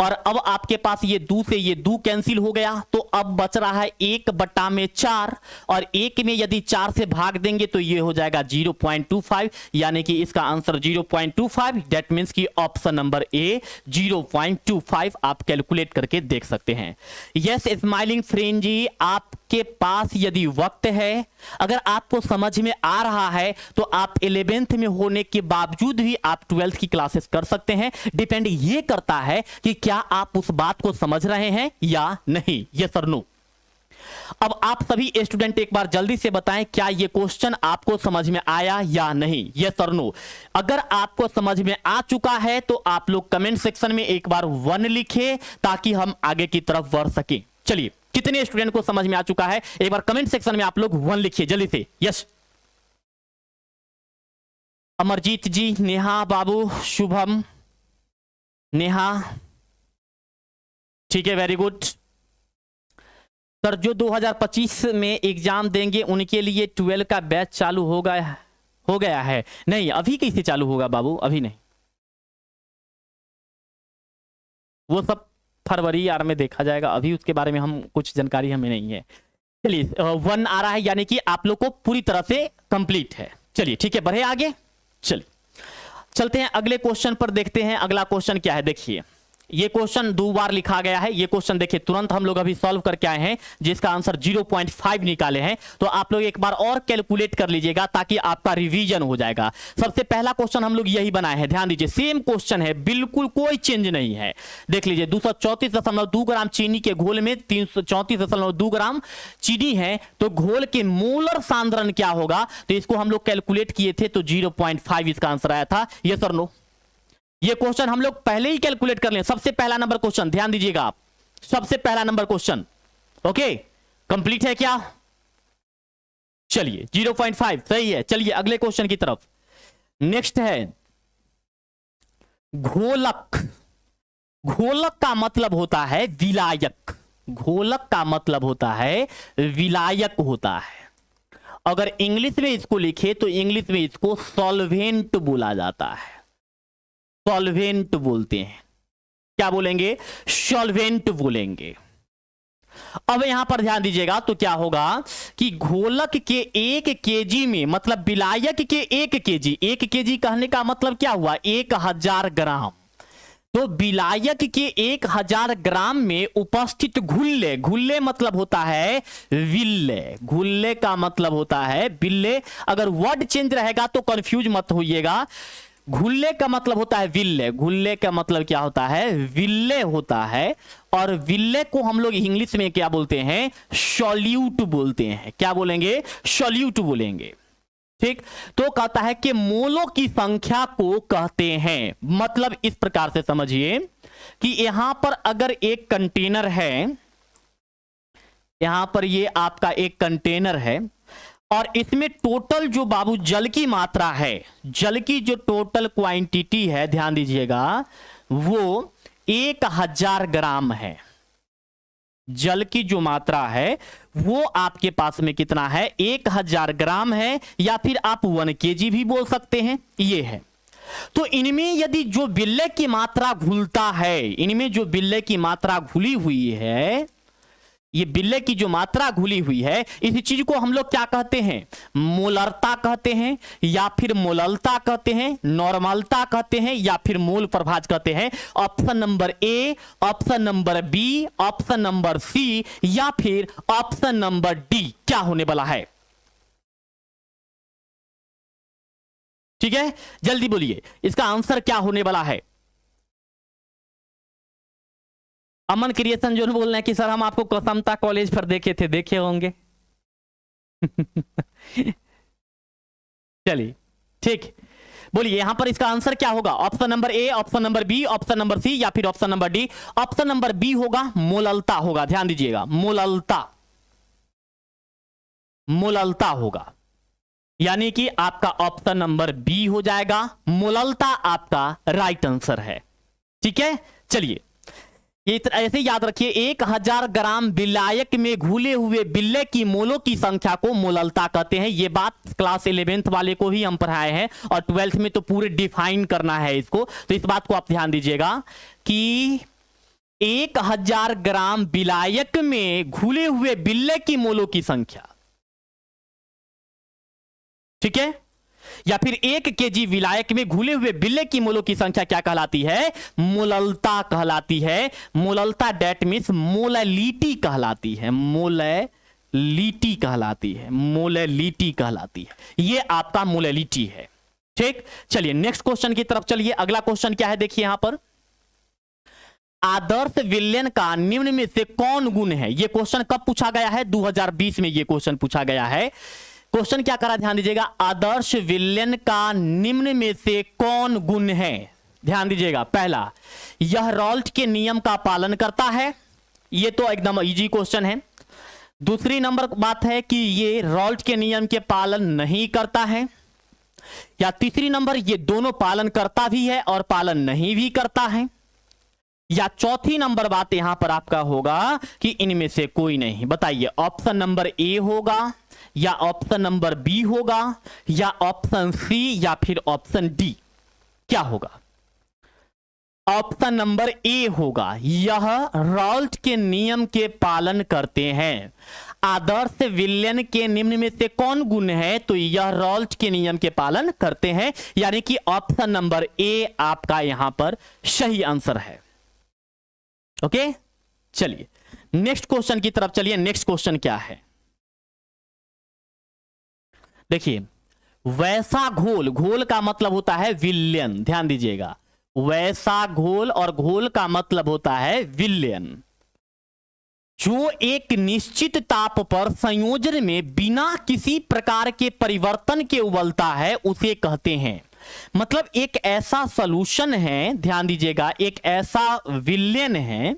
और अब आपके पास ये 2 से ये 2 कैंसिल हो गया। तो अब बच रहा है 1/4, और 1 में यदि 4 से भाग देंगे तो ये हो जाएगा 0.25, यानी कि इसका आंसर 0.25। दैट मीन्स कि ऑप्शन नंबर ए 0.25 आप कैलकुलेट करके देख सकते हैं। यस स्माइलिंग फ्रेंड जी, आपके पास यदि वक्त है, अगर आपको समझ में आ रहा है तो आप 11th में होने के बावजूद भी आप 12th की क्लासेस कर सकते हैं। डिपेंड ये करता है कि क्या आप उस बात को समझ रहे हैं या नहीं, यस और नो। अब आप सभी स्टूडेंट एक बार जल्दी से बताएं, क्या ये क्वेश्चन आपको समझ में आया या नहीं, यस और नो। अगर आपको समझ में आ चुका है तो आप लोग कमेंट सेक्शन में एक बार 1 लिखें ताकि हम आगे की तरफ बढ़ सकें। चलिए, कितने स्टूडेंट को समझ में आ चुका है, एक बार कमेंट सेक्शन में आप लोग 1 लिखिए जल्दी से। यस, अमरजीत जी, नेहा बाबू, शुभम, नेहा, ठीक है, वेरी गुड। सर जो 2025 में एग्जाम देंगे उनके लिए 12 का बैच चालू हो गया है। नहीं, अभी कैसे चालू होगा बाबू, अभी नहीं, वो सब फरवरी यार में देखा जाएगा, अभी उसके बारे में हम कुछ जानकारी हमें नहीं है। चलिए 1 आ रहा है, यानी कि आप लोग को पूरी तरह से कंप्लीट है। चलिए ठीक है, बढ़े आगे। चलिए चलते हैं अगले क्वेश्चन पर, देखते हैं अगला क्वेश्चन क्या है। देखिए ये क्वेश्चन 2 बार लिखा गया है। ये क्वेश्चन देखिए तुरंत हम लोग अभी सॉल्व करके आए हैं, जिसका आंसर 0.5 निकाले हैं। तो आप लोग एक बार और कैलकुलेट कर लीजिएगा ताकि आपका रिवीजन हो जाएगा। सबसे पहला क्वेश्चन हम लोग यही बनाए हैं, ध्यान दीजिए, सेम क्वेश्चन है, बिल्कुल कोई चेंज नहीं है। देख लीजिए 234.2 ग्राम चीनी के घोल में 334.2 ग्राम चीनी है, तो घोल के मोलर सांद्रण क्या होगा। तो इसको हम लोग कैलकुलेट किए थे तो 0.5 इसका आंसर आया था। यस और नो, ये क्वेश्चन हम लोग पहले ही कैलकुलेट कर लें। सबसे पहला नंबर क्वेश्चन, ध्यान दीजिएगा आप, सबसे पहला नंबर क्वेश्चन ओके कंप्लीट है क्या। चलिए 0.5 सही है। चलिए अगले क्वेश्चन की तरफ। नेक्स्ट है घोलक। घोलक का मतलब होता है विलायक। घोलक का मतलब होता है विलायक होता है। अगर इंग्लिश में इसको लिखे तो इंग्लिश में इसको सॉल्वेंट बोला जाता है। सॉल्वेंट बोलते हैं, क्या बोलेंगे, सॉल्वेंट बोलेंगे। अब यहां पर ध्यान दीजिएगा तो क्या होगा कि घोलक के 1 केजी में, मतलब विलायक के 1 केजी, 1 केजी कहने का मतलब क्या हुआ, 1000 ग्राम। तो विलायक के 1000 ग्राम में उपस्थित घुल्ले, घुल्ले मतलब होता है विल्ले, घुल्ले का मतलब होता है विल्ले। अगर वर्ड चेंज रहेगा तो कंफ्यूज मत होइएगा। घुल्ले का मतलब होता है विल्ले, घुल्ले का मतलब क्या होता है, विल्ले होता है। और विल्ले को हम लोग इंग्लिश में क्या बोलते हैं, सॉल्यूट बोलते हैं। क्या बोलेंगे, सॉल्यूट बोलेंगे। ठीक, तो कहता है कि मोलों की संख्या को कहते हैं। मतलब इस प्रकार से समझिए कि यहां पर अगर एक कंटेनर है, यहां पर ये आपका एक कंटेनर है, और इसमें टोटल जो बाबू जल की मात्रा है, जल की जो टोटल क्वांटिटी है, ध्यान दीजिएगा, वो 1000 ग्राम है। जल की जो मात्रा है वो आपके पास में कितना है, 1000 ग्राम है, या फिर आप 1 केजी भी बोल सकते हैं, ये है। तो इनमें यदि जो विल्ले की मात्रा घुलता है, इनमें जो विल्ले की मात्रा घुली हुई है, ये विल्ले की जो मात्रा घुली हुई है, इस चीज को हम लोग क्या कहते हैं, मोलरता कहते हैं, या फिर मोललता कहते हैं, नॉर्मलता कहते हैं, या फिर मोल प्रभाज कहते हैं। Option number A, option number B, option number C, या फिर ऑप्शन नंबर डी क्या होने वाला है। ठीक है, जल्दी बोलिए इसका आंसर क्या होने वाला है। अमन क्रिएशन जो बोल रहे हैं कि सर हम आपको कसमता कॉलेज पर देखे थे, देखे होंगे। चलिए ठीक, बोलिए यहां पर इसका आंसर क्या होगा? Option number A, option number B, option number C या फिर option number D? Option number B होगा, मोललता होगा। ध्यान दीजिएगा, मोललता, मोललता होगा, यानी कि आपका ऑप्शन नंबर बी हो जाएगा, मोललता आपका राइट आंसर है। ठीक है, चलिए ये ऐसे याद रखिए, 1000 ग्राम विलायक में घुले हुए बिल्ले की मोलों की संख्या को मोललता कहते हैं। ये बात क्लास 11th वाले को ही हम पढ़ाए हैं और 12th में तो पूरे डिफाइन करना है इसको, तो इस बात को आप ध्यान दीजिएगा कि 1000 ग्राम विलायक में घुले हुए बिल्ले की मोलों की संख्या, ठीक है, या फिर 1 केजी विलायक में घुले हुए बिल्ले की मोलों की संख्या क्या कहलाती है? मोललता कहलाती है। मोललता डेट मीन्स मोलैलिटी कहलाती है, मोलैलिटी कहलाती है, मोलैलिटी कहलाती है। ये आपका मोलैलिटी है। ठीक, चलिए नेक्स्ट क्वेश्चन की तरफ चलिए। अगला क्वेश्चन क्या है, देखिए यहां पर, आदर्श विलयन का निम्न में से कौन गुण है? यह क्वेश्चन कब पूछा गया है? 2020 में यह क्वेश्चन पूछा गया है। क्वेश्चन क्या करा, ध्यान दीजिएगा, आदर्श विलयन का निम्न में से कौन गुण है? ध्यान दीजिएगा, पहला, यह रॉल्ट के नियम का पालन करता है। यह तो एकदम इजी क्वेश्चन है। दूसरी नंबर बात है कि ये रॉल्ट के नियम के पालन नहीं करता है। या तीसरी नंबर, ये दोनों पालन करता भी है और पालन नहीं भी करता है। या चौथी नंबर बात यहां पर आपका होगा कि इनमें से कोई नहीं। बताइए, ऑप्शन नंबर ए होगा या ऑप्शन नंबर बी होगा या ऑप्शन सी या फिर ऑप्शन डी? क्या होगा? ऑप्शन नंबर ए होगा, यह रॉल्ट के नियम के पालन करते हैं। आदर्श विलयन के निम्न में से कौन गुण है? तो यह रॉल्ट के नियम के पालन करते हैं, यानी कि ऑप्शन नंबर ए आपका यहां पर सही आंसर है। ओके, चलिए नेक्स्ट क्वेश्चन की तरफ चलिए। नेक्स्ट क्वेश्चन क्या है, देखिए, वैसा घोल, घोल का मतलब होता है विलयन, ध्यान दीजिएगा, वैसा घोल और घोल का मतलब होता है विलयन, जो एक निश्चित ताप पर संयोजन में बिना किसी प्रकार के परिवर्तन के उबलता है, उसे कहते हैं। मतलब एक ऐसा सॉल्यूशन है, ध्यान दीजिएगा, एक ऐसा विलयन है।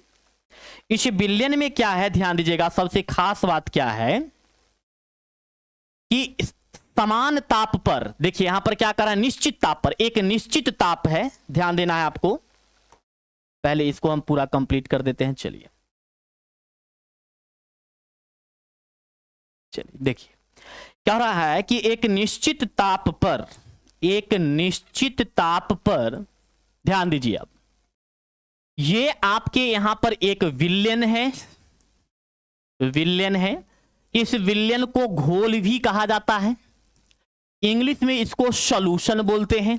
इस विलयन में क्या है, ध्यान दीजिएगा, सबसे खास बात क्या है कि समान ताप पर, देखिए यहां पर क्या कर रहा है, निश्चित ताप पर, एक निश्चित ताप है, ध्यान देना है आपको। पहले इसको हम पूरा कंप्लीट कर देते हैं। चलिए देखिए क्या हो रहा है कि एक निश्चित ताप पर, एक निश्चित ताप पर, ध्यान दीजिए, अब ये आपके यहां पर एक विलयन है, विलयन है। इस विलयन को घोल भी कहा जाता है। इंग्लिश में इसको सॉल्यूशन बोलते हैं।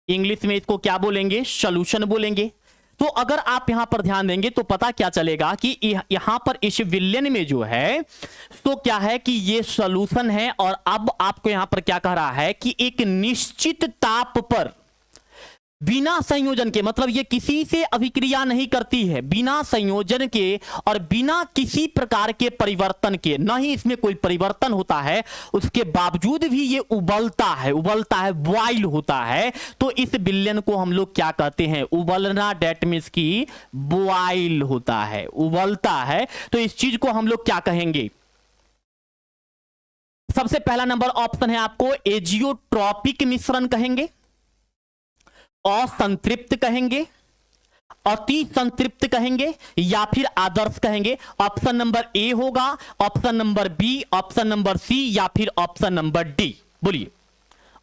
इंग्लिश में इसको क्या बोलेंगे? सॉल्यूशन बोलेंगे। तो अगर आप यहां पर ध्यान देंगे तो पता क्या चलेगा कि यहां पर इस विलयन में जो है तो क्या है कि ये सॉल्यूशन है। और अब आपको यहां पर क्या कह रहा है कि एक निश्चित ताप पर बिना संयोजन के, मतलब ये किसी से अभिक्रिया नहीं करती है, बिना संयोजन के और बिना किसी प्रकार के परिवर्तन के, न ही इसमें कोई परिवर्तन होता है, उसके बावजूद भी ये उबलता है, उबलता है, बॉइल होता है। तो इस विलयन को हम लोग क्या कहते हैं? उबलना, डेट मींस की बॉइल होता है, उबलता है। तो इस चीज को हम लोग क्या कहेंगे? सबसे पहला नंबर ऑप्शन है आपको एजियोट्रॉपिक मिश्रण कहेंगे, असंतृप्त कहेंगे, अति संतृप्त कहेंगे या फिर आदर्श कहेंगे। ऑप्शन नंबर ए होगा, option number B, option number C या फिर ऑप्शन नंबर डी? बोलिए,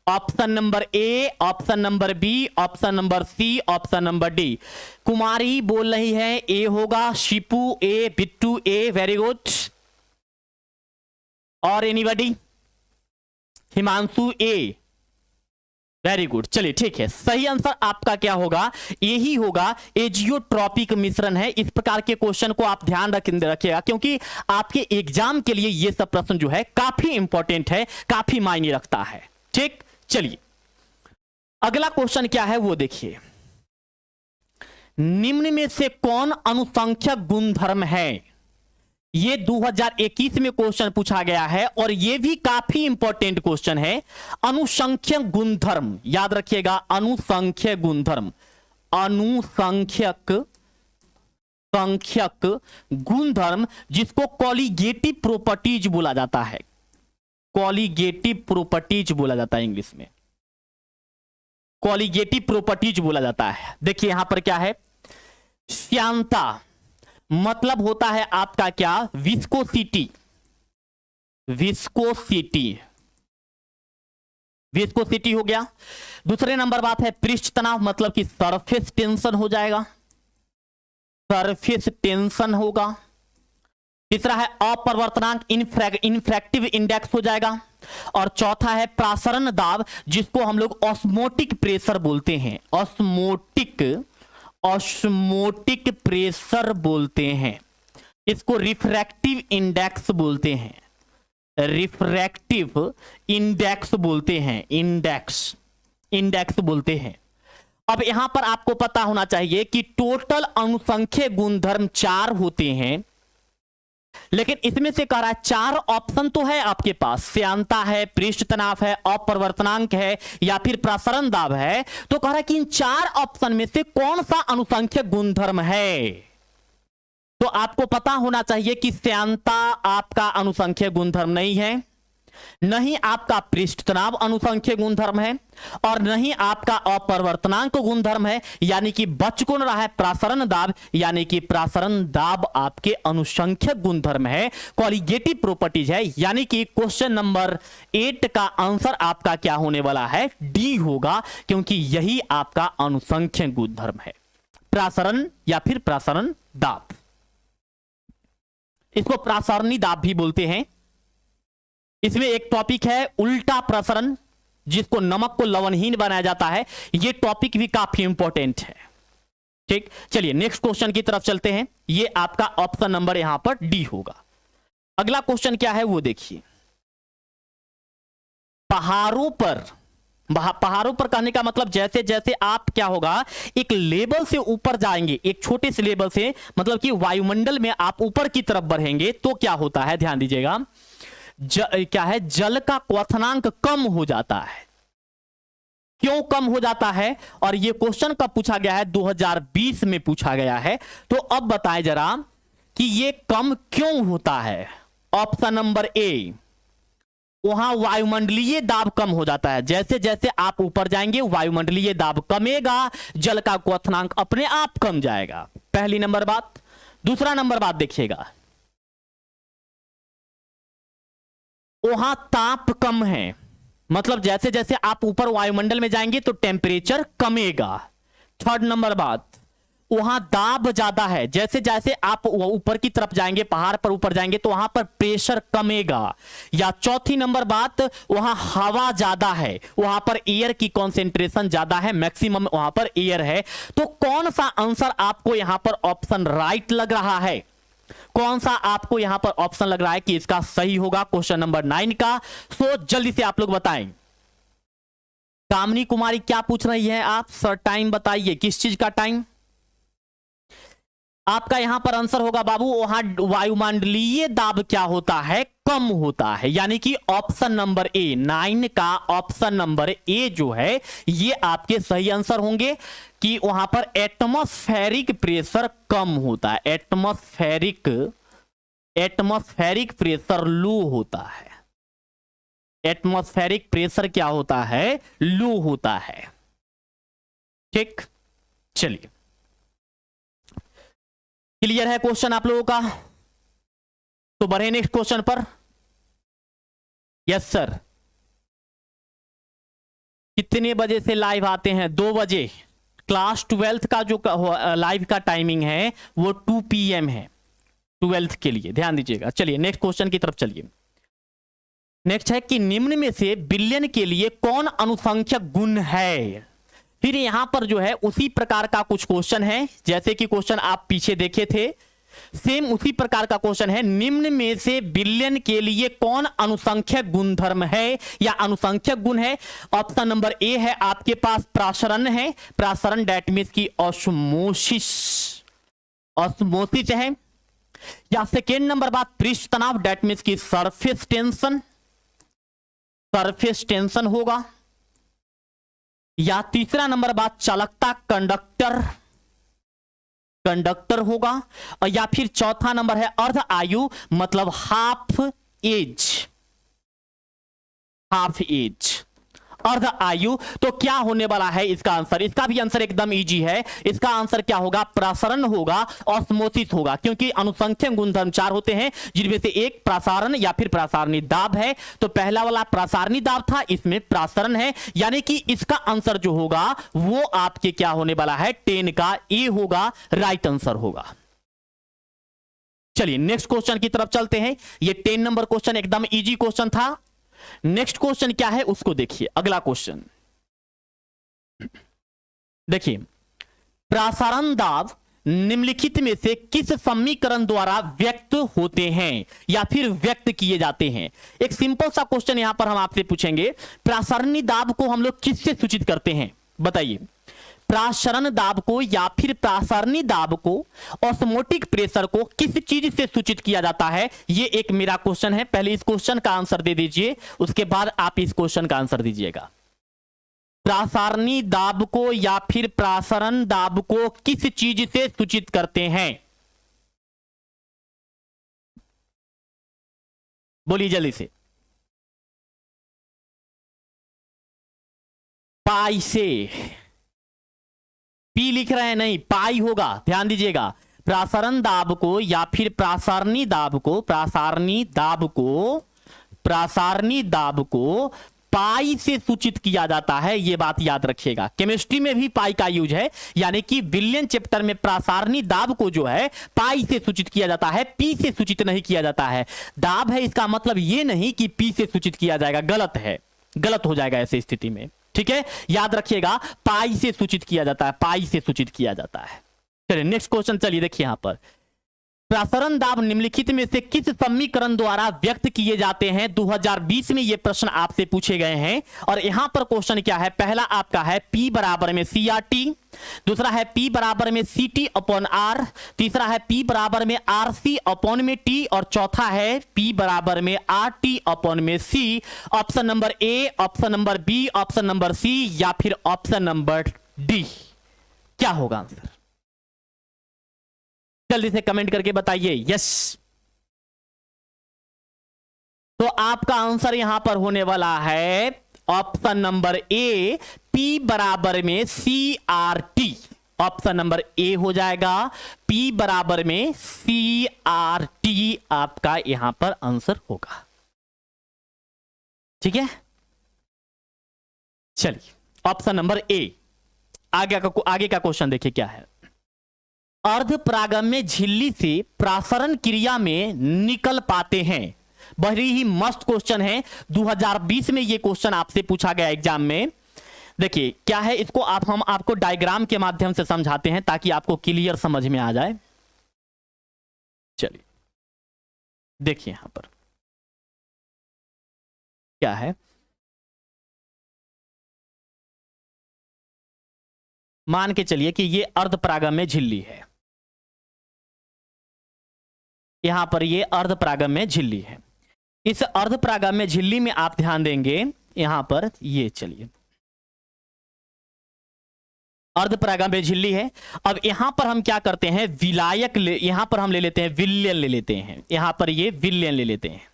option number A, option number B, option number C, option number D? Kumari बोल रही है ए होगा, Shipu A, Bittu A, very good. और anybody? Himanshu A, very good. चलिए ठीक है, सही आंसर आपका क्या होगा? यही होगा, एजियोट्रॉपिक मिश्रण है। इस प्रकार के क्वेश्चन को आप ध्यान रखिएगा, क्योंकि आपके एग्जाम के लिए ये सब प्रश्न जो है काफी इंपॉर्टेंट है, काफी मायने रखता है। ठीक, चलिए अगला क्वेश्चन क्या है वो देखिए। निम्न में से कौन अनुसंख्यक गुणधर्म है? ये 2021 में क्वेश्चन पूछा गया है और ये भी काफी इंपॉर्टेंट क्वेश्चन है। अनुसंख्यक गुणधर्म याद रखिएगा, अनुसंख्यक गुणधर्म, अनुसंख्यक गुणधर्म जिसको कॉलिगेटिव प्रॉपर्टीज बोला जाता है, कॉलिगेटिव प्रॉपर्टीज बोला जाता है इंग्लिश में, कॉलिगेटिव प्रॉपर्टीज बोला जाता है। देखिए यहां पर क्या है, श्यानता मतलब होता है आपका क्या, विस्कोसिटी, विस्कोसिटी, विस्कोसिटी हो गया। दूसरे नंबर बात है पृष्ठ तनाव, मतलब कि सरफेस टेंशन हो जाएगा, सरफेस टेंशन होगा। तीसरा है अपरिवर्तनांक, इनफ्रैक्टिव इंडेक्स हो जाएगा। और चौथा है प्रासरण दाब, जिसको हम लोग ऑस्मोटिक प्रेशर बोलते हैं, ऑस्मोटिक प्रेशर बोलते हैं। इसको रिफ्रैक्टिव इंडेक्स बोलते हैं, रिफ्रैक्टिव इंडेक्स बोलते हैं, इंडेक्स बोलते हैं। अब यहां पर आपको पता होना चाहिए कि टोटल अनुसंख्यक गुणधर्म 4 होते हैं, लेकिन इसमें से कह रहा है 4 ऑप्शन तो है आपके पास, श्यानता है, पृष्ठ तनाव है, अपरिवर्तनांक है या फिर प्रसरण दाब है। तो कह रहा है कि इन 4 ऑप्शन में से कौन सा अनुसंख्यक गुणधर्म है? तो आपको पता होना चाहिए कि श्यानता आपका अनुसंख्यक गुणधर्म नहीं है, नहीं आपका पृष्ठ तनाव अनुसंख्यक गुणधर्म है, और नहीं आपका अपरिवर्तनांक गुणधर्म है, यानी कि बच कौन रहा है, प्रासरण दाब, यानी कि प्रासरण दाब आपके अनुसंख्यक गुणधर्म है, कॉलिगेटिव प्रॉपर्टीज है। यानी कि क्वेश्चन नंबर 8 का आंसर आपका क्या होने वाला है, डी होगा, क्योंकि यही आपका अनुसंख्यक गुणधर्म है, प्रासरण या फिर प्रासरण दाब। इसको प्रासरणी दाब भी बोलते हैं। इसमें एक टॉपिक है उल्टा प्रसरण, जिसको नमक को लवणहीन बनाया जाता है। यह टॉपिक भी काफी इंपॉर्टेंट है। ठीक, चलिए नेक्स्ट क्वेश्चन की तरफ चलते हैं। यह आपका ऑप्शन नंबर यहां पर डी होगा। अगला क्वेश्चन क्या है वो देखिए। पहाड़ों पर कहने का मतलब जैसे जैसे आप क्या होगा, एक लेवल से ऊपर जाएंगे, एक छोटे से लेवल से, मतलब कि वायुमंडल में आप ऊपर की तरफ बढ़ेंगे तो क्या होता है, ध्यान दीजिएगा, क्या है, जल का क्वथनांक कम हो जाता है। क्यों कम हो जाता है? और यह क्वेश्चन कब पूछा गया है, 2020 में पूछा गया है। तो अब बताएं जरा कि यह कम क्यों होता है। ऑप्शन नंबर ए, वहां वायुमंडलीय दाब कम हो जाता है। जैसे जैसे आप ऊपर जाएंगे वायुमंडलीय दाब कमेगा, जल का क्वथनांक अपने आप कम जाएगा। पहली नंबर बात। दूसरा नंबर बात देखिएगा, वहां ताप कम है, मतलब जैसे जैसे आप ऊपर वायुमंडल में जाएंगे तो टेम्परेचर कमेगा। थर्ड नंबर बात, वहां दाब ज्यादा है, जैसे जैसे आप ऊपर की तरफ जाएंगे, पहाड़ पर ऊपर जाएंगे तो वहां पर प्रेशर कमेगा। या चौथी नंबर बात, वहां हवा ज्यादा है, वहां पर एयर की कॉन्सेंट्रेशन ज्यादा है, मैक्सिमम वहां पर एयर है। तो कौन सा आंसर आपको यहां पर ऑप्शन राइट लग रहा है? कौन सा आपको यहां पर ऑप्शन लग रहा है कि इसका सही होगा क्वेश्चन नंबर 9 का? सो जल्दी से आप लोग बताएं। कामनी कुमारी क्या पूछ रही है आप? सर टाइम बताइए, किस चीज का टाइम? आपका यहां पर आंसर होगा बाबू, वहां वायुमंडलीय दाब क्या होता है, कम होता है। यानी कि ऑप्शन नंबर ए, 9 का ऑप्शन नंबर ए जो है ये आपके सही आंसर होंगे कि वहां पर एटमॉस्फेरिक प्रेशर कम होता है, एटमॉस्फेरिक प्रेशर लो होता है। एटमॉस्फेरिक प्रेशर क्या होता है, लो होता है। ठीक, चलिए क्लियर है क्वेश्चन आप लोगों का? तो बढ़े नेक्स्ट क्वेश्चन पर। यस सर, कितने बजे से लाइव आते हैं? 2 बजे। क्लास 12th का जो लाइव का टाइमिंग है वो 2 PM है 12th के लिए, ध्यान दीजिएगा। चलिए नेक्स्ट क्वेश्चन की तरफ चलिए। नेक्स्ट है कि निम्न में से बिलियन के लिए कौन अनुसंख्यक गुण है? फिर यहां पर जो है उसी प्रकार का कुछ क्वेश्चन है जैसे कि क्वेश्चन आप पीछे देखे थे सेम उसी प्रकार का क्वेश्चन है, निम्न में से विलयन के लिए कौन अनुसंख्यक गुणधर्म है या अनुसंख्यक गुण है। ऑप्शन नंबर ए है आपके पास प्रासरण है, प्रासरण डेट मीन्स की ऑस्मोसिस, ऑस्मोसिस है। या सेकेंड नंबर बात पृष्ठ तनाव डेट मीन्स की सरफेस टेंशन, सरफेस टेंशन होगा। या तीसरा नंबर बात चालकता कंडक्टर, कंडक्टर होगा। और या फिर चौथा नंबर है अर्ध आयु मतलब हाफ एज, हाफ एज, अर्ध आयु। तो क्या होने वाला है इसका आंसर, इसका भी आंसर एकदम इजी है। इसका आंसर क्या होगा, प्रसारण होगा, ऑस्मोसिस होगा, क्योंकि अनुसंख्यक गुणधर्म 4 होते हैं जिनमें से एक प्रसारण या फिर प्रसारणी दाब है। तो पहला वाला प्रसारणी दाब था, इसमें प्रसारण है, यानी कि इसका आंसर जो होगा वो आपके क्या होने वाला है, 10 का ए होगा, राइट आंसर होगा। चलिए नेक्स्ट क्वेश्चन की तरफ चलते हैं। ये 10 नंबर क्वेश्चन एकदम इजी क्वेश्चन था। नेक्स्ट क्वेश्चन क्या है उसको देखिए। अगला क्वेश्चन देखिए, प्रसारण दाब निम्नलिखित में से किस समीकरण द्वारा व्यक्त होते हैं या फिर व्यक्त किए जाते हैं। एक सिंपल सा क्वेश्चन यहां पर हम आपसे पूछेंगे, प्रसारणी दाब को हम लोग किससे सूचित करते हैं, बताइए। प्रसारण दाब को या फिर प्रसारणी दाब को, ऑस्मोटिक प्रेशर को किस चीज से सूचित किया जाता है, ये एक मेरा क्वेश्चन है। पहले इस क्वेश्चन का आंसर दे दीजिए, उसके बाद आप इस क्वेश्चन का आंसर दीजिएगा। प्रसारणी दाब को या फिर प्रसारण दाब को किस चीज से सूचित करते हैं, बोलिए जल्दी से। पाई से, पी लिख रहे हैं नहीं, पाई होगा, ध्यान दीजिएगा। प्रसारण दाब को या फिर प्रसारणी दाब को, प्रसारणी दाब को, प्रसारणी दाब को पाई से सूचित किया जाता है, यह बात याद रखिएगा। केमिस्ट्री में भी पाई का यूज है, यानी कि विलयन चैप्टर में प्रसारणी दाब को जो है पाई से सूचित किया जाता है, पी से सूचित नहीं किया जाता है। दाब है इसका मतलब यह नहीं कि पी से सूचित किया जाएगा, गलत है, गलत हो जाएगा ऐसी स्थिति में, ठीक है, याद रखिएगा। पाई से सूचित किया जाता है, पाई से सूचित किया जाता है। चलिए नेक्स्ट क्वेश्चन, चलिए देखिए यहां पर, प्रसारण दाब निम्नलिखित में से किस समीकरण द्वारा व्यक्त किए जाते हैं। 2020 में ये प्रश्न आपसे पूछे गए हैं। और यहां पर क्वेश्चन क्या है, पहला आपका है P बराबर में CRT, दूसरा है P बराबर में CT अपॉन R, तीसरा है P बराबर में RC अपॉन में T, और चौथा है P बराबर में RT अपॉन में C। Option number A, option number B, option number C या फिर ऑप्शन नंबर डी, क्या होगा आंसर, जल्दी से कमेंट करके बताइए। यस, तो आपका आंसर यहां पर होने वाला है ऑप्शन नंबर ए, P बराबर में CRT। ऑप्शन नंबर ए हो जाएगा, P बराबर में CRT आपका यहां पर आंसर होगा, ठीक है। चलिए ऑप्शन नंबर ए, आगे का क्वेश्चन देखिए क्या है। अर्धपरागम्य झिल्ली से प्रसारण क्रिया में निकल पाते हैं, बड़ी ही मस्त क्वेश्चन है। 2020 में ये क्वेश्चन आपसे पूछा गया एग्जाम में। देखिए क्या है, इसको हम आपको डायग्राम के माध्यम से समझाते हैं ताकि आपको क्लियर समझ में आ जाए। चलिए देखिए यहां पर क्या है, मान के चलिए कि ये अर्धपरागम्य झिल्ली है, यहां पर ये अर्धपरागम्य झिल्ली है। इस अर्धपरागम्य झिल्ली में आप ध्यान देंगे यहां पर, ये चलिए अर्धपरागम्य झिल्ली है। अब यहां पर हम क्या करते हैं, विलायक यहां पर हम ले लेते हैं, विलयन ले लेते हैं, यहां पर ये विलयन ले लेते हैं,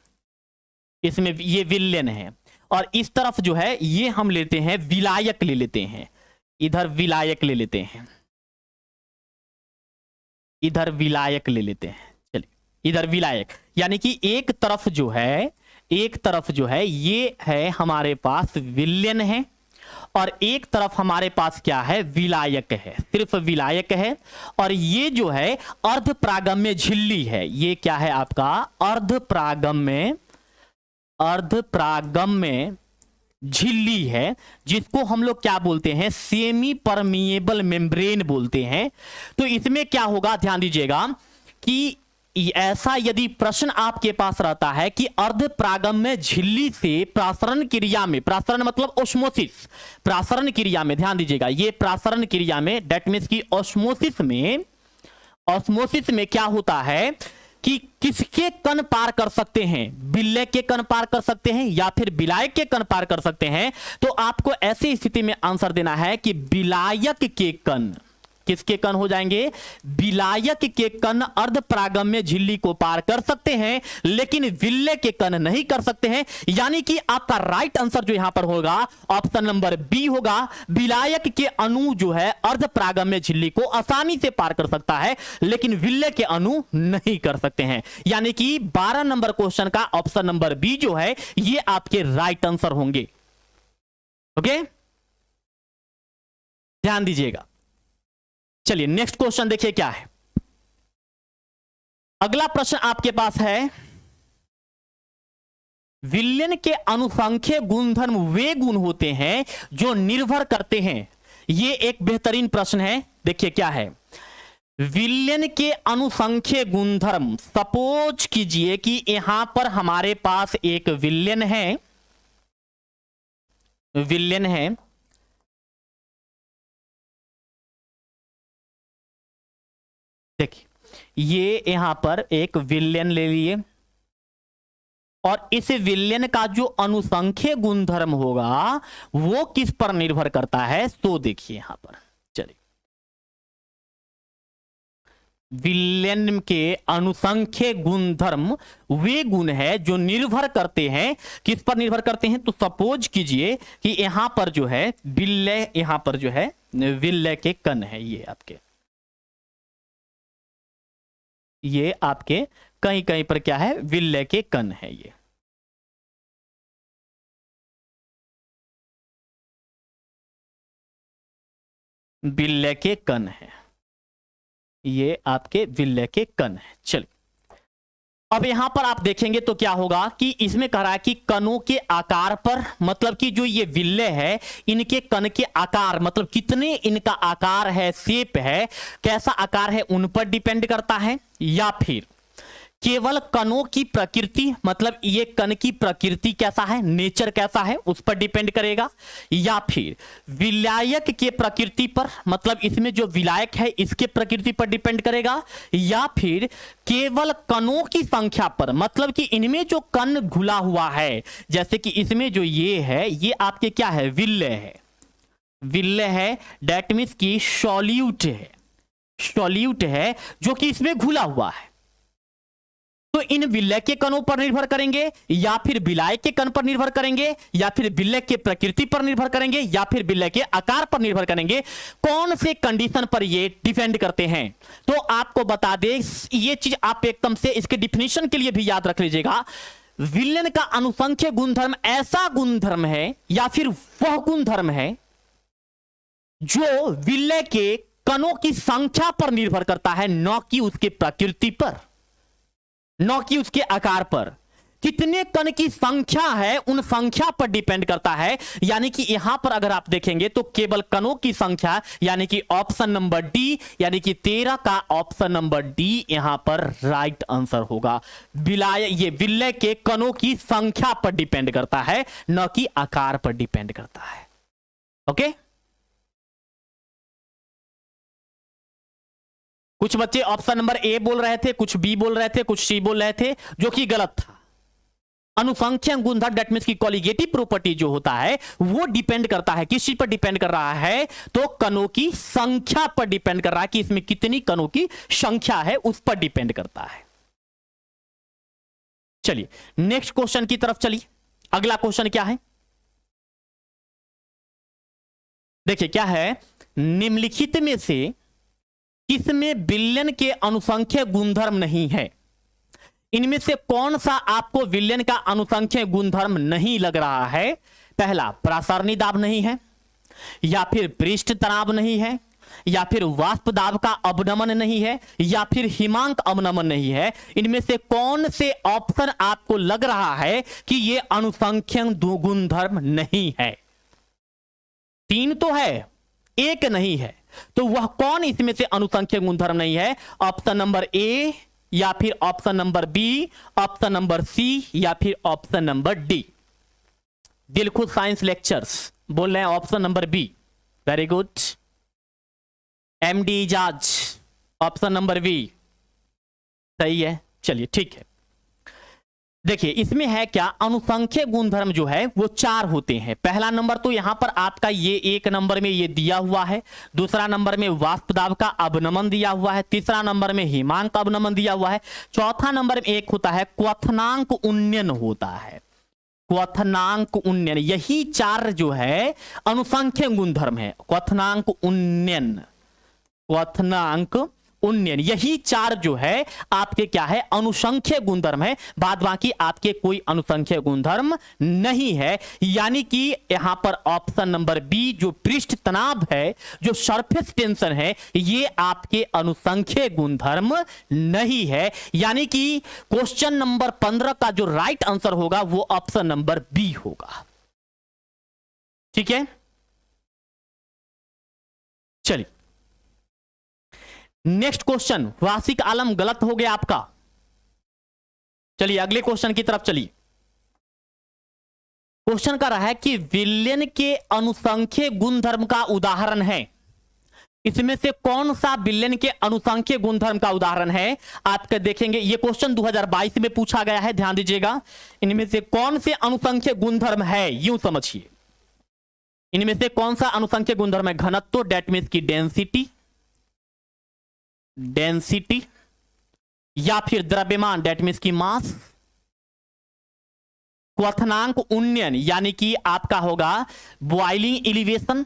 इसमें ये विलयन है। और इस तरफ जो है ये हम लेते हैं विलायक ले लेते हैं, इधर विलायक ले लेते हैं, इधर विलायक ले लेते हैं। इधर विलायक, यानी कि एक तरफ जो है, एक तरफ जो है ये है हमारे पास विलयन है, और एक तरफ हमारे पास क्या है, विलायक है, सिर्फ विलायक है। और ये जो है अर्धपरागम्य झिल्ली है, ये क्या है आपका अर्धपरागम्य, अर्धपरागम्य झिल्ली है, जिसको हम लोग क्या बोलते हैं, सेमी परमिएबल मेम्ब्रेन बोलते हैं। तो इसमें क्या होगा, ध्यान दीजिएगा कि ऐसा यदि प्रश्न आपके पास रहता है कि अर्ध प्रागम्य झिल्ली से प्रासरण क्रिया में, प्रासरण मतलब ओस्मोसिस, प्रासरण क्रिया में ध्यान दीजिएगा, ये प्रासरण क्रिया में डेट मीन्स की ऑस्मोसिस में क्या होता है कि किसके कण पार कर सकते हैं, बिल्ले के कण पार कर सकते हैं या फिर विलायक के कण पार कर सकते हैं। तो आपको ऐसी स्थिति में आंसर देना है कि विलायक के कण, किसके कण हो जाएंगे, विलायक के कण अर्ध प्रागम्य झिल्ली को पार कर सकते हैं लेकिन विल्ले के कण नहीं कर सकते हैं। यानी कि आपका राइट आंसर जो यहां पर होगा ऑप्शन नंबर बी होगा। विलायक के अणु जो है अर्ध प्रागम्य झिल्ली को आसानी से पार कर सकता है लेकिन विल्ले के अणु नहीं कर सकते हैं। यानी कि 12 नंबर क्वेश्चन का ऑप्शन नंबर बी जो है ये आपके राइट आंसर होंगे। ओके, ध्यान दीजिएगा। चलिए नेक्स्ट क्वेश्चन देखिए क्या है। अगला प्रश्न आपके पास है, विलयन के अनुसंख्यक गुणधर्म वे गुण होते हैं जो निर्भर करते हैं। यह एक बेहतरीन प्रश्न है। देखिए क्या है, विलयन के अनुसंख्यक गुणधर्म, सपोज कीजिए कि यहां पर हमारे पास एक विलयन है, देखिए ये यहां पर एक विलयन ले लिए और इस विलयन का जो अनुसंख्यक गुणधर्म होगा वो किस पर निर्भर करता है। तो देखिए यहां पर, चलिए विलयन के अनुसंख्यक गुणधर्म वे गुण है जो निर्भर करते हैं, किस पर निर्भर करते हैं। तो सपोज कीजिए कि यहां पर जो है विलय, यहां पर जो है विलय के कण है, ये आपके कहीं कहीं पर क्या है, विलय के कण है। ये विलय के कण है, ये आपके विलय के कण है। चलिए अब यहां पर आप देखेंगे तो क्या होगा कि इसमें कह रहा है कि कणों के आकार पर, मतलब कि जो ये विलय है इनके कण के आकार, मतलब कितने इनका आकार है, शेप है, कैसा आकार है, उन पर डिपेंड करता है। या फिर केवल कणों की प्रकृति, मतलब ये कण की प्रकृति कैसा है, नेचर कैसा है, उस पर डिपेंड करेगा। या फिर विलायक के प्रकृति पर, मतलब इसमें जो विलायक है इसके प्रकृति पर डिपेंड करेगा। या फिर केवल कणों की संख्या पर, मतलब कि इनमें जो कण घुला हुआ है, जैसे कि इसमें जो ये है ये आपके क्या है, विलय है, डेट मीन्स की सॉल्यूट है जो कि इसमें घुला हुआ है। तो इन विलय के कणों पर निर्भर करेंगे या फिर विलायक के कण पर निर्भर करेंगे या फिर विलय के प्रकृति पर निर्भर करेंगे या फिर विलय के आकार पर निर्भर करेंगे। कौन से कंडीशन पर ये डिपेंड करते हैं। तो आपको बता दें, ये चीज आप एकदम से इसके डिफिनीशन के लिए भी याद रख लीजिएगा। विलयन का अनुसंख्यक गुणधर्म ऐसा गुणधर्म है या फिर वह गुणधर्म है जो विलय के कणों की संख्या पर निर्भर करता है, न कि उसके प्रकृति पर, न कि उसके आकार पर। कितने कण की संख्या है उन संख्या पर डिपेंड करता है। यानी कि यहां पर अगर आप देखेंगे तो केवल कणों की संख्या, यानी कि ऑप्शन नंबर डी, यानी कि 13 का ऑप्शन नंबर डी यहां पर राइट आंसर होगा। ये विलय के कणों की संख्या पर डिपेंड करता है, न कि आकार पर डिपेंड करता है। ओके, कुछ बच्चे ऑप्शन नंबर ए बोल रहे थे, कुछ बी बोल रहे थे, कुछ सी बोल रहे थे, जो कि गलत था। अनुसंख्यक गुणधर्म डेट मींस की कॉलिगेटिव प्रॉपर्टी जो होता है वो डिपेंड करता है, किस चीज पर डिपेंड कर रहा है, तो कणों की संख्या पर डिपेंड कर रहा है कि इसमें कितनी कणों की संख्या है, उस पर डिपेंड करता है। चलिए नेक्स्ट क्वेश्चन की तरफ चलिए। अगला क्वेश्चन क्या है, देखिए क्या है, निम्नलिखित में से किसमें विलयन के अनुसंख्यक गुणधर्म नहीं है। इनमें से कौन सा आपको विलयन का अनुसंख्यक गुणधर्म नहीं लग रहा है। पहला, प्रासरणी दाब नहीं है, या फिर पृष्ठ तनाव नहीं है, या फिर वाष्प दाब का अवनमन नहीं है, या फिर हिमांक अवनमन नहीं है। इनमें से कौन से ऑप्शन आपको लग रहा है कि यह अनुसंख्यक गुणधर्म नहीं है। 3 तो है, 1 नहीं है, तो वह कौन इसमें से अनुसंख्यक गुणधर्म नहीं है। ऑप्शन नंबर ए, या फिर option number B, option number C या फिर option number D? Dilkhush science lectures बोल रहे हैं option number B. Very good. MD Ijaz option number B सही है। चलिए ठीक है। देखिए इसमें है क्या, अनुसंख्यक गुणधर्म जो है वो 4 होते हैं। पहला नंबर तो यहां पर आपका ये 1 नंबर में ये दिया हुआ है, दूसरा नंबर में वाष्प दाब का अवनमन दिया हुआ है, तीसरा नंबर में हिमांक अवनमन दिया हुआ है, चौथा नंबर में एक होता है क्वथनांक उन्नयन होता है। क्वथनांक उन्नयन, यही 4 जो है अनुसंख्यक गुणधर्म है। क्वथनांक उन्नयन, क्वथनांक उन्नयन, यही 4 जो है आपके क्या है, अनुसंख्यक गुणधर्म है। बाद बाकी आपके कोई अनुसंख्यक गुणधर्म नहीं है। यानी कि यहां पर ऑप्शन नंबर बी जो पृष्ठ तनाव है, जो सरफेस टेंशन है, ये आपके अनुसंख्यक गुणधर्म नहीं है। यानी कि क्वेश्चन नंबर 15 का जो राइट आंसर होगा वो ऑप्शन नंबर बी होगा। ठीक है, चलिए नेक्स्ट क्वेश्चन। वार्षिक आलम गलत हो गया आपका। चलिए अगले क्वेश्चन की तरफ चलिए। क्वेश्चन कर रहा है कि विलयन के अनुसंख्यक गुणधर्म का उदाहरण है। इसमें से कौन सा विलयन के अनुसंख्यक गुणधर्म का उदाहरण है, आपके देखेंगे। ये क्वेश्चन 2022 में पूछा गया है, ध्यान दीजिएगा। इनमें से कौन से अनुसंख्यक गुणधर्म है, यूं समझिए। इनमें से कौन सा अनुसंख्यक गुणधर्म है? घनत्व, डेट मीन्स की डेंसिटी, या फिर द्रव्यमान, डेट मीन्स की मास, क्वथनांक उन्नयन यानी कि आपका होगा बॉइलिंग एलिवेशन,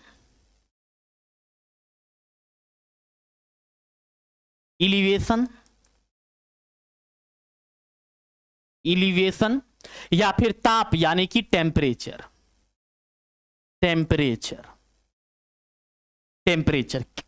इलिवेशन, या फिर ताप यानी कि टेम्परेचर।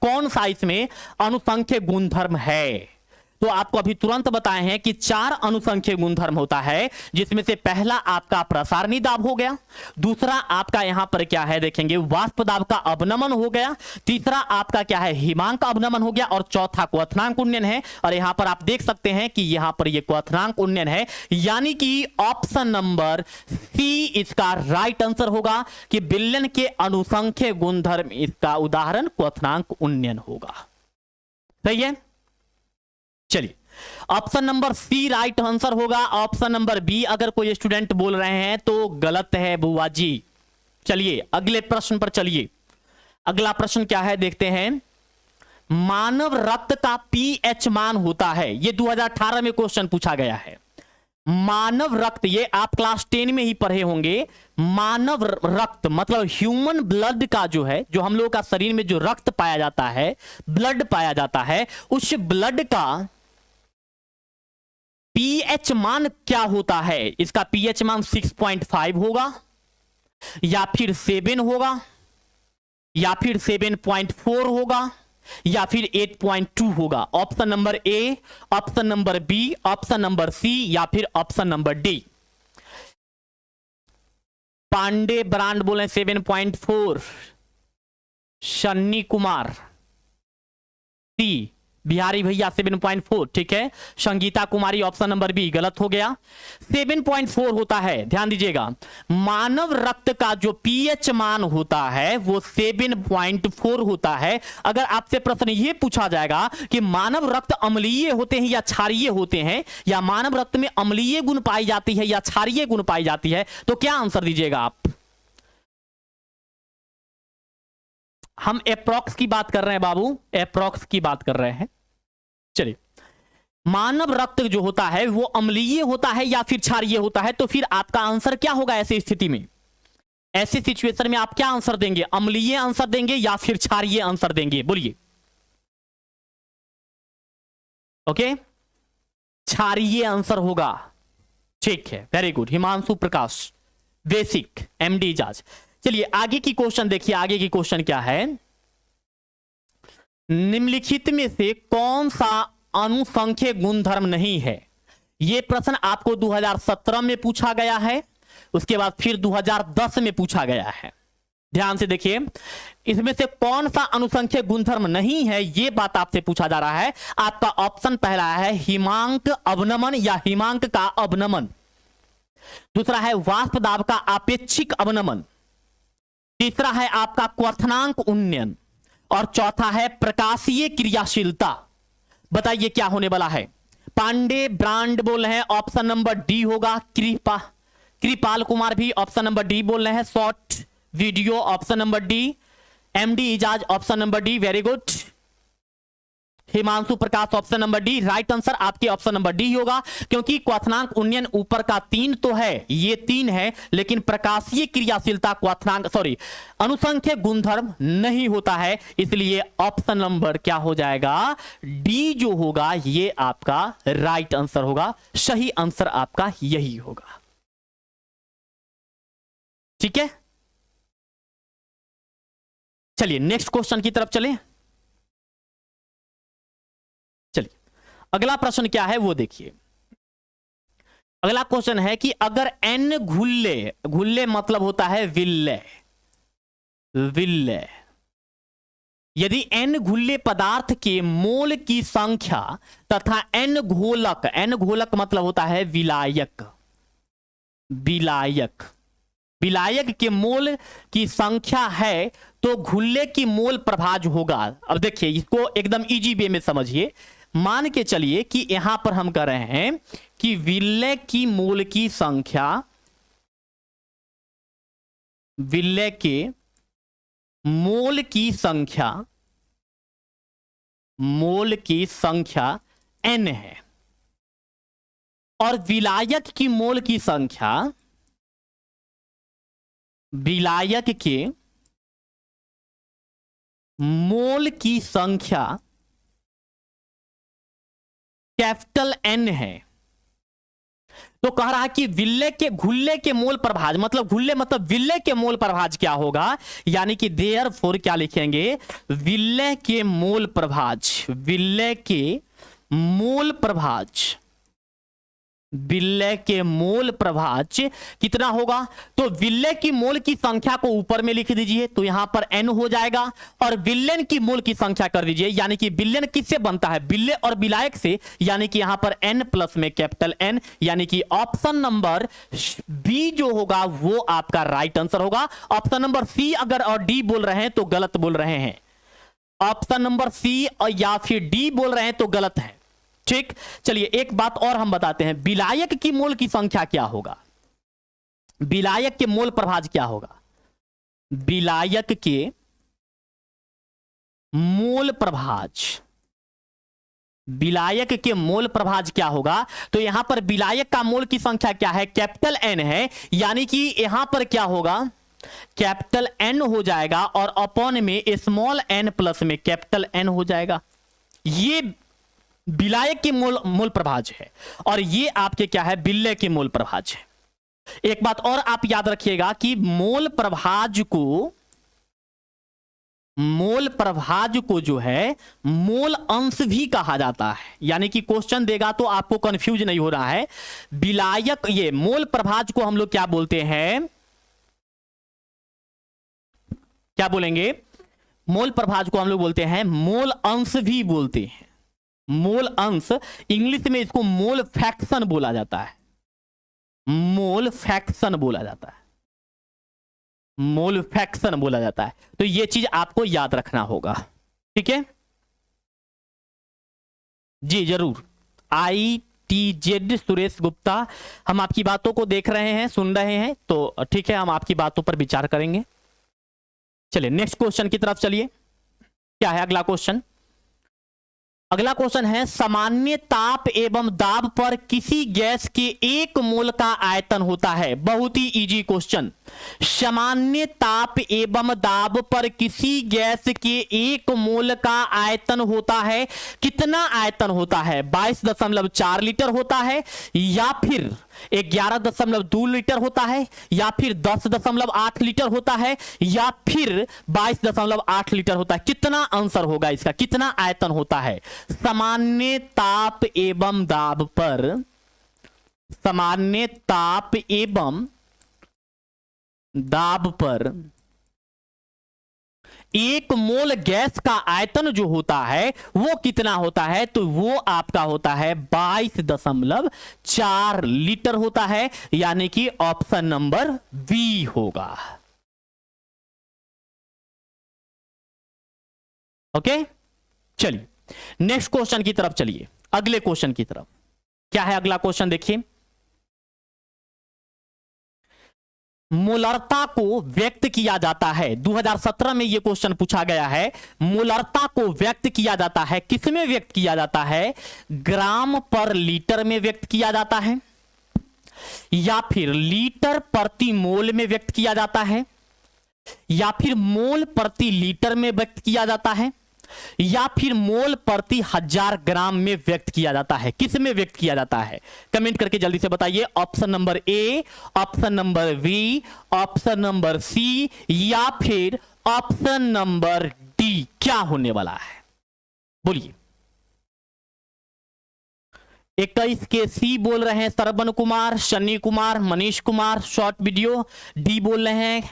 कौन सा इसमें अनुसंख्यक गुणधर्म है? तो आपको अभी तुरंत बताए हैं कि 4 अनुसंख्यक गुणधर्म होता है, जिसमें से पहला आपका प्रसारणी दाब हो गया, दूसरा आपका यहां पर क्या है देखेंगे, वाष्प दाब का अवनमन हो गया, तीसरा आपका क्या है, हिमांक का अवनमन हो गया, और चौथा क्वथनांक उन्नयन है। और यहां पर आप देख सकते हैं कि यहां पर ये क्वथनांक उन्नयन है, यानी कि ऑप्शन नंबर सी इसका राइट आंसर होगा कि विलयन के अनुसंख्यक गुणधर्म इसका उदाहरण क्वथनांक उन्नयन होगा। सही है। चलिए option number C right answer होगा। ऑप्शन नंबर बी अगर कोई स्टूडेंट बोल रहे हैं तो गलत है बुआ जी। चलिए अगले प्रश्न पर चलिए। अगला प्रश्न क्या है देखते हैं। मानव रक्त का पीएच मान होता है, ये 2018 में क्वेश्चन पूछा गया है। मानव रक्त, ये आप क्लास 10 में ही पढ़े होंगे। मानव रक्त मतलब ह्यूमन ब्लड का जो है, जो हम लोगों का शरीर में जो रक्त पाया जाता है, ब्लड पाया जाता है, उस ब्लड का पीएच मान क्या होता है? इसका पीएच मान 6.5 होगा, या फिर 7 होगा, या फिर 7.4 होगा, या फिर 8.2 होगा। Option number A, option number B, option number C या फिर option number D. Pandey brand बोले 7.4, शन्नी कुमार सी, बिहारी भैया 7.4, ठीक है। संगीता कुमारी ऑप्शन नंबर बी गलत हो गया। 7.4 होता है, ध्यान दीजिएगा। मानव रक्त का जो पीएच मान होता है वो 7.4 होता है। अगर आपसे प्रश्न ये पूछा जाएगा कि मानव रक्त अम्लीय होते हैं या क्षारीय होते हैं, या मानव रक्त में अम्लीय गुण पाई जाती है या क्षारीय गुण पाई जाती है, तो क्या आंसर दीजिएगा आप? हम एप्रोक्स की बात कर रहे हैं बाबू, एप्रोक्स की बात कर रहे हैं। चलिए, मानव रक्त जो होता है वो अम्लीय होता है या फिर क्षारीय होता है, तो फिर आपका आंसर क्या होगा ऐसी स्थिति में? ऐसी सिचुएशन में आप क्या आंसर देंगे? अम्लीय आंसर देंगे या फिर क्षारीय आंसर देंगे? बोलिए। ओके, क्षारीय आंसर होगा। ठीक है, वेरी गुड। हिमांशु प्रकाश, बेसिक, एमडी इजाज। चलिए आगे की क्वेश्चन देखिए। आगे की क्वेश्चन क्या है, निम्नलिखित में से कौन सा अनुसंख्यक गुणधर्म नहीं है? यह प्रश्न आपको 2017 में पूछा गया है, उसके बाद फिर 2010 में पूछा गया है। ध्यान से देखिए, इसमें से कौन सा अनुसंख्यक गुणधर्म नहीं है, यह बात आपसे पूछा जा रहा है। आपका ऑप्शन पहला है हिमांक अवनमन या हिमांक का अवनमन, दूसरा है वाष्प दाब का आपेक्षिक अवनमन, तीसरा है आपका क्वथनांक उन्नयन, और चौथा है प्रकाशीय क्रियाशीलता। बताइए क्या होने वाला है। पांडे ब्रांड बोल रहे हैं, ऑप्शन नंबर डी होगा। कृपाल कुमार भी ऑप्शन नंबर डी बोल रहे हैं। Short video option number D. MD Ijaz option number D, very good. Himanshu Prakash option number D. Right answer आपके ऑप्शन नंबर डी होगा, क्योंकि क्वथनांक उन्नयन ऊपर का 3 तो है, ये 3 है, लेकिन प्रकाशीय क्रियाशीलता क्वथनांक अनुसंख्यक गुणधर्म नहीं होता है, इसलिए ऑप्शन नंबर क्या हो जाएगा, डी जो होगा ये आपका राइट आंसर होगा। सही आंसर आपका यही होगा। ठीक है, चलिए नेक्स्ट क्वेश्चन की तरफ चलें। चलिए अगला प्रश्न क्या है वो देखिए। अगला क्वेश्चन है कि अगर n घुल्ले, घुल्ले मतलब होता है विल्ले, विल्ले, यदि n घुल्ले पदार्थ के मोल की संख्या तथा n घोलक, n घोलक मतलब होता है विलायक, विलायक, विलायक के मोल की संख्या है तो घुल्ले की मोल प्रभाज होगा। अब देखिए इसको एकदम इजी वे में समझिए। मान के चलिए कि यहां पर हम कह रहे हैं कि विल्ले की मोल की संख्या, विल्ले के मोल की संख्या, मोल की संख्या n है, और विलायक की मोल की संख्या, विलायक के मोल की संख्या कैपिटल N है। तो कह रहा है कि विल्ले के, घुल्ले के मोल प्रभाज, मतलब घुल्ले मतलब विल्ले के मोल प्रभाज क्या होगा, यानी कि देयरफॉर क्या लिखेंगे, विल्ले के मोल प्रभाज, विल्ले के मोल प्रभाज, विल्ले के मोल प्रभाज कितना होगा, तो विल्ले की मोल की संख्या को ऊपर में लिख दीजिए, तो यहां पर n हो जाएगा, और विल्लेन की मोल की संख्या कर दीजिए, यानी कि विल्लेन किससे बनता है, विल्ले और विलायक से, यानी कि यहां पर n प्लस में कैपिटल N, यानी कि ऑप्शन नंबर बी जो होगा वो आपका राइट आंसर होगा। ऑप्शन नंबर सी अगर और डी बोल रहे हैं तो गलत बोल रहे हैं, ऑप्शन नंबर सी और या फिर डी बोल रहे हैं तो गलत है। ठीक, चलिए एक बात और हम बताते हैं, विलायक की मोल की संख्या क्या होगा, विलायक के मोल प्रभाज क्या होगा, विलायक के मोल प्रभाज, विलायक के मोल प्रभाज क्या होगा, तो यहां पर विलायक का मोल की संख्या क्या है, कैपिटल N है, यानी कि यहां पर क्या होगा, कैपिटल N हो जाएगा, और अपॉन में स्मॉल n प्लस में कैपिटल N हो जाएगा। ये विलायक की मोल प्रभाज है, और ये आपके क्या है, विल्ले की मोल प्रभाज है। एक बात और आप याद रखिएगा कि मोल प्रभाज को, मोल प्रभाज को जो है मोल अंश भी कहा जाता है, यानी कि क्वेश्चन देगा तो आपको कंफ्यूज नहीं हो रहा है। विलायक, ये मोल प्रभाज को हम लोग क्या बोलते हैं, क्या बोलेंगे, मोल प्रभाज को हम लोग बोलते हैं मोल अंश भी बोलते हैं, मोल अंश, इंग्लिश में इसको मोल फ्रैक्शन बोला जाता है, मोल फ्रैक्शन बोला जाता है, मोल फ्रैक्शन बोला जाता है। तो ये चीज आपको याद रखना होगा, ठीक है जी, जरूर। ITZ सुरेश गुप्ता, हम आपकी बातों को देख रहे हैं, सुन रहे हैं, तो ठीक है, हम आपकी बातों पर विचार करेंगे। चलिए नेक्स्ट क्वेश्चन की तरफ चलिए। क्या है अगला क्वेश्चन, अगला क्वेश्चन है सामान्य ताप एवं दाब पर किसी गैस के 1 मोल का आयतन होता है। बहुत ही इजी क्वेश्चन, सामान्य ताप एवं दाब पर किसी गैस के 1 मोल का आयतन होता है, कितना आयतन होता है, 22.4 लीटर होता है, या फिर 11.2 लीटर होता है, या फिर 10.8 लीटर होता है, या फिर 22.8 लीटर होता है। कितना आंसर होगा इसका, कितना आयतन होता है सामान्य ताप एवं दाब पर, सामान्य ताप एवं दाब पर एक मोल गैस का आयतन जो होता है वो कितना होता है, तो वो आपका होता है 22.4 लीटर होता है, यानी कि ऑप्शन नंबर बी होगा। ओके, चलिए नेक्स्ट क्वेश्चन की तरफ चलिए, अगले क्वेश्चन की तरफ। क्या है अगला क्वेश्चन, देखिए। मोलरता को व्यक्त किया जाता है, 2017 में यह क्वेश्चन पूछा गया है। मोलरता को व्यक्त किया जाता है, किसमें व्यक्त किया जाता है? ग्राम पर लीटर में व्यक्त किया जाता है, या फिर लीटर प्रति मोल में व्यक्त किया जाता है, या फिर मोल प्रति लीटर में व्यक्त किया जाता है, या फिर मोल प्रति 1000 ग्राम में व्यक्त किया जाता है? किस में व्यक्त किया जाता है? कमेंट करके जल्दी से बताइए। Option number A, option number B, option number C, या फिर ऑप्शन नंबर डी। क्या होने वाला है, बोलिए। 21 के सी बोल रहे हैं Sarvan Kumar, Shani Kumar, Manish Kumar, short video. D बोल रहे हैं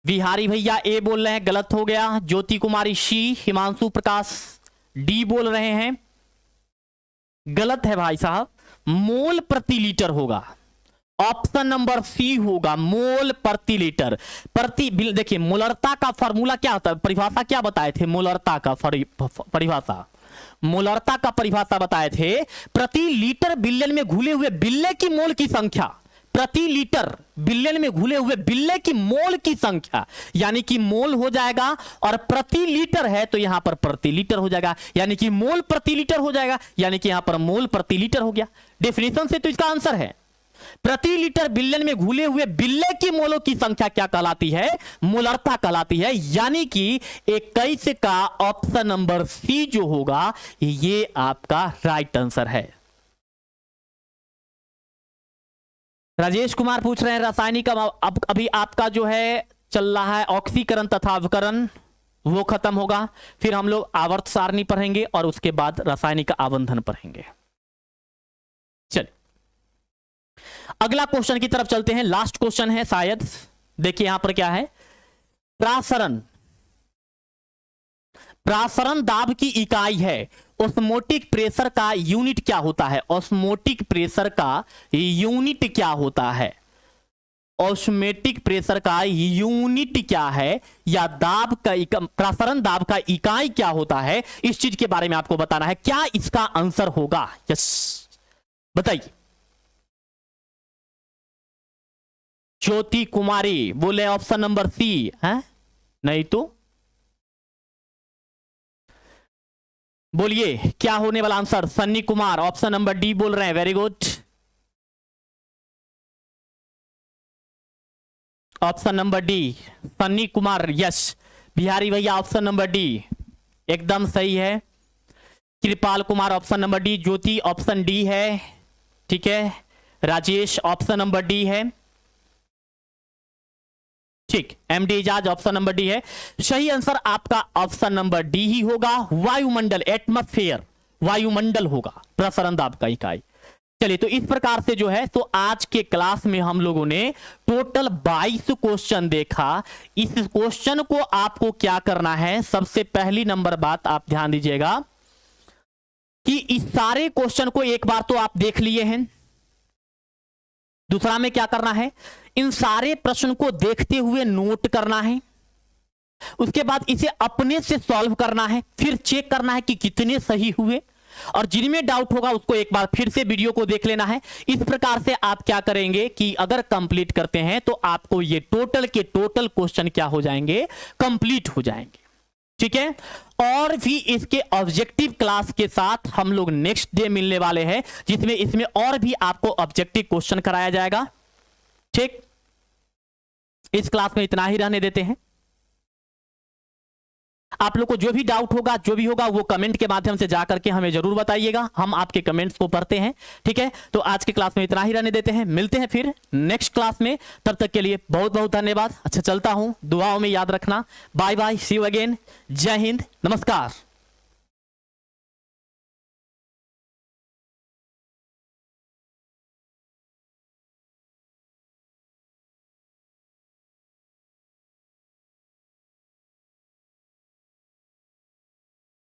बिहारी भैया, ए बोल रहे हैं गलत हो गया। ज्योति कुमारी सी, हिमांशु प्रकाश डी बोल रहे हैं गलत है भाई साहब, मोल प्रति लीटर होगा। ऑप्शन नंबर सी होगा, मोल प्रति लीटर। देखिए मोलरता का फॉर्मूला क्या होता है, परिभाषा क्या बताए थे मोलरता का परिभाषा? मोलरता का परिभाषा बताए थे, प्रति लीटर बिलियन में घुले हुए बिल्ले की मोल की संख्या, प्रति लीटर बिलियन में घुले हुए बिल्ले की मोल की संख्या, यानी कि मोल हो जाएगा, और प्रति लीटर है तो यहां पर प्रति लीटर हो जाएगा, यानी कि मोल प्रति लीटर हो जाएगा, यानी कि यहां पर मोल प्रति लीटर हो गया। डेफिनेशन से तो इसका आंसर है प्रति लीटर बिलियन में घुले हुए बिल्ले की मोलों की संख्या क्या कहलाती है? मोलरता कहलाती है, यानी कि 21 का ऑप्शन नंबर सी जो होगा ये आपका राइट आंसर है। राजेश कुमार पूछ रहे हैं रासायनिक, अब अभी आपका जो है चल रहा है ऑक्सीकरण तथा अवकरण, वो खत्म होगा, फिर हम लोग आवर्त सारणी पढ़ेंगे और उसके बाद रासायनिक आवंधन पढ़ेंगे। चलिए अगला क्वेश्चन की तरफ चलते हैं, लास्ट क्वेश्चन है शायद। देखिए यहां पर क्या है, प्रासरण। प्रासरण दाब की इकाई है, ऑस्मोटिक प्रेशर का यूनिट क्या होता है? ऑस्मोटिक प्रेशर का यूनिट क्या होता है? ऑस्मोटिक प्रेशर का यूनिट क्या है, या दाब का प्रासरण दाब का इकाई क्या होता है? इस चीज के बारे में आपको बताना है। क्या इसका आंसर होगा? यस बताइए। ज्योति कुमारी बोले ऑप्शन नंबर सी है, नहीं तो बोलिए क्या होने वाला answer? Sunny Kumar option number D बोल रहे हैं, very good. Option number D Sunny Kumar, yes. Bihari भैया ऑप्शन नंबर डी एकदम सही है। Kripal Kumar option number D, Jyoti option D है, ठीक है। राजेश ऑप्शन नंबर डी है, ठीक। MD Ijaz option number D है। सही आंसर आपका ऑप्शन नंबर डी ही होगा, वायुमंडल, एटमॉस्फेयर, वायुमंडल होगा प्रसरण दाब का इकाई। चलिए तो इस प्रकार से जो है तो आज के क्लास में हम लोगों ने टोटल 22 क्वेश्चन देखा। इस क्वेश्चन को आपको क्या करना है, सबसे पहली नंबर बात आप ध्यान दीजिएगा कि इस सारे क्वेश्चन को एक बार तो आप देख लिए हैं। दूसरा में क्या करना है, इन सारे प्रश्न को देखते हुए नोट करना है, उसके बाद इसे अपने से सॉल्व करना है, फिर चेक करना है कि कितने सही हुए, और जिनमें डाउट होगा उसको एक बार फिर से वीडियो को देख लेना है। इस प्रकार से आप क्या करेंगे कि अगर कंप्लीट करते हैं तो आपको ये टोटल के टोटल क्वेश्चन क्या हो जाएंगे, कंप्लीट हो जाएंगे, ठीक है। और भी इसके ऑब्जेक्टिव क्लास के साथ हम लोग नेक्स्ट डे मिलने वाले हैं, जिसमें इसमें और भी आपको ऑब्जेक्टिव क्वेश्चन कराया जाएगा, ठीक। इस क्लास में इतना ही रहने देते हैं। आप लोग को जो भी डाउट होगा, जो भी होगा, वो कमेंट के माध्यम से जाकर के हमें जरूर बताइएगा, हम आपके कमेंट्स को पढ़ते हैं, ठीक है। तो आज के क्लास में इतना ही रहने देते हैं, मिलते हैं फिर नेक्स्ट क्लास में। तब तक के लिए बहुत बहुत धन्यवाद। अच्छा चलता हूं, दुआओं में याद रखना। Bye bye, see you again. जय हिंद, नमस्कार।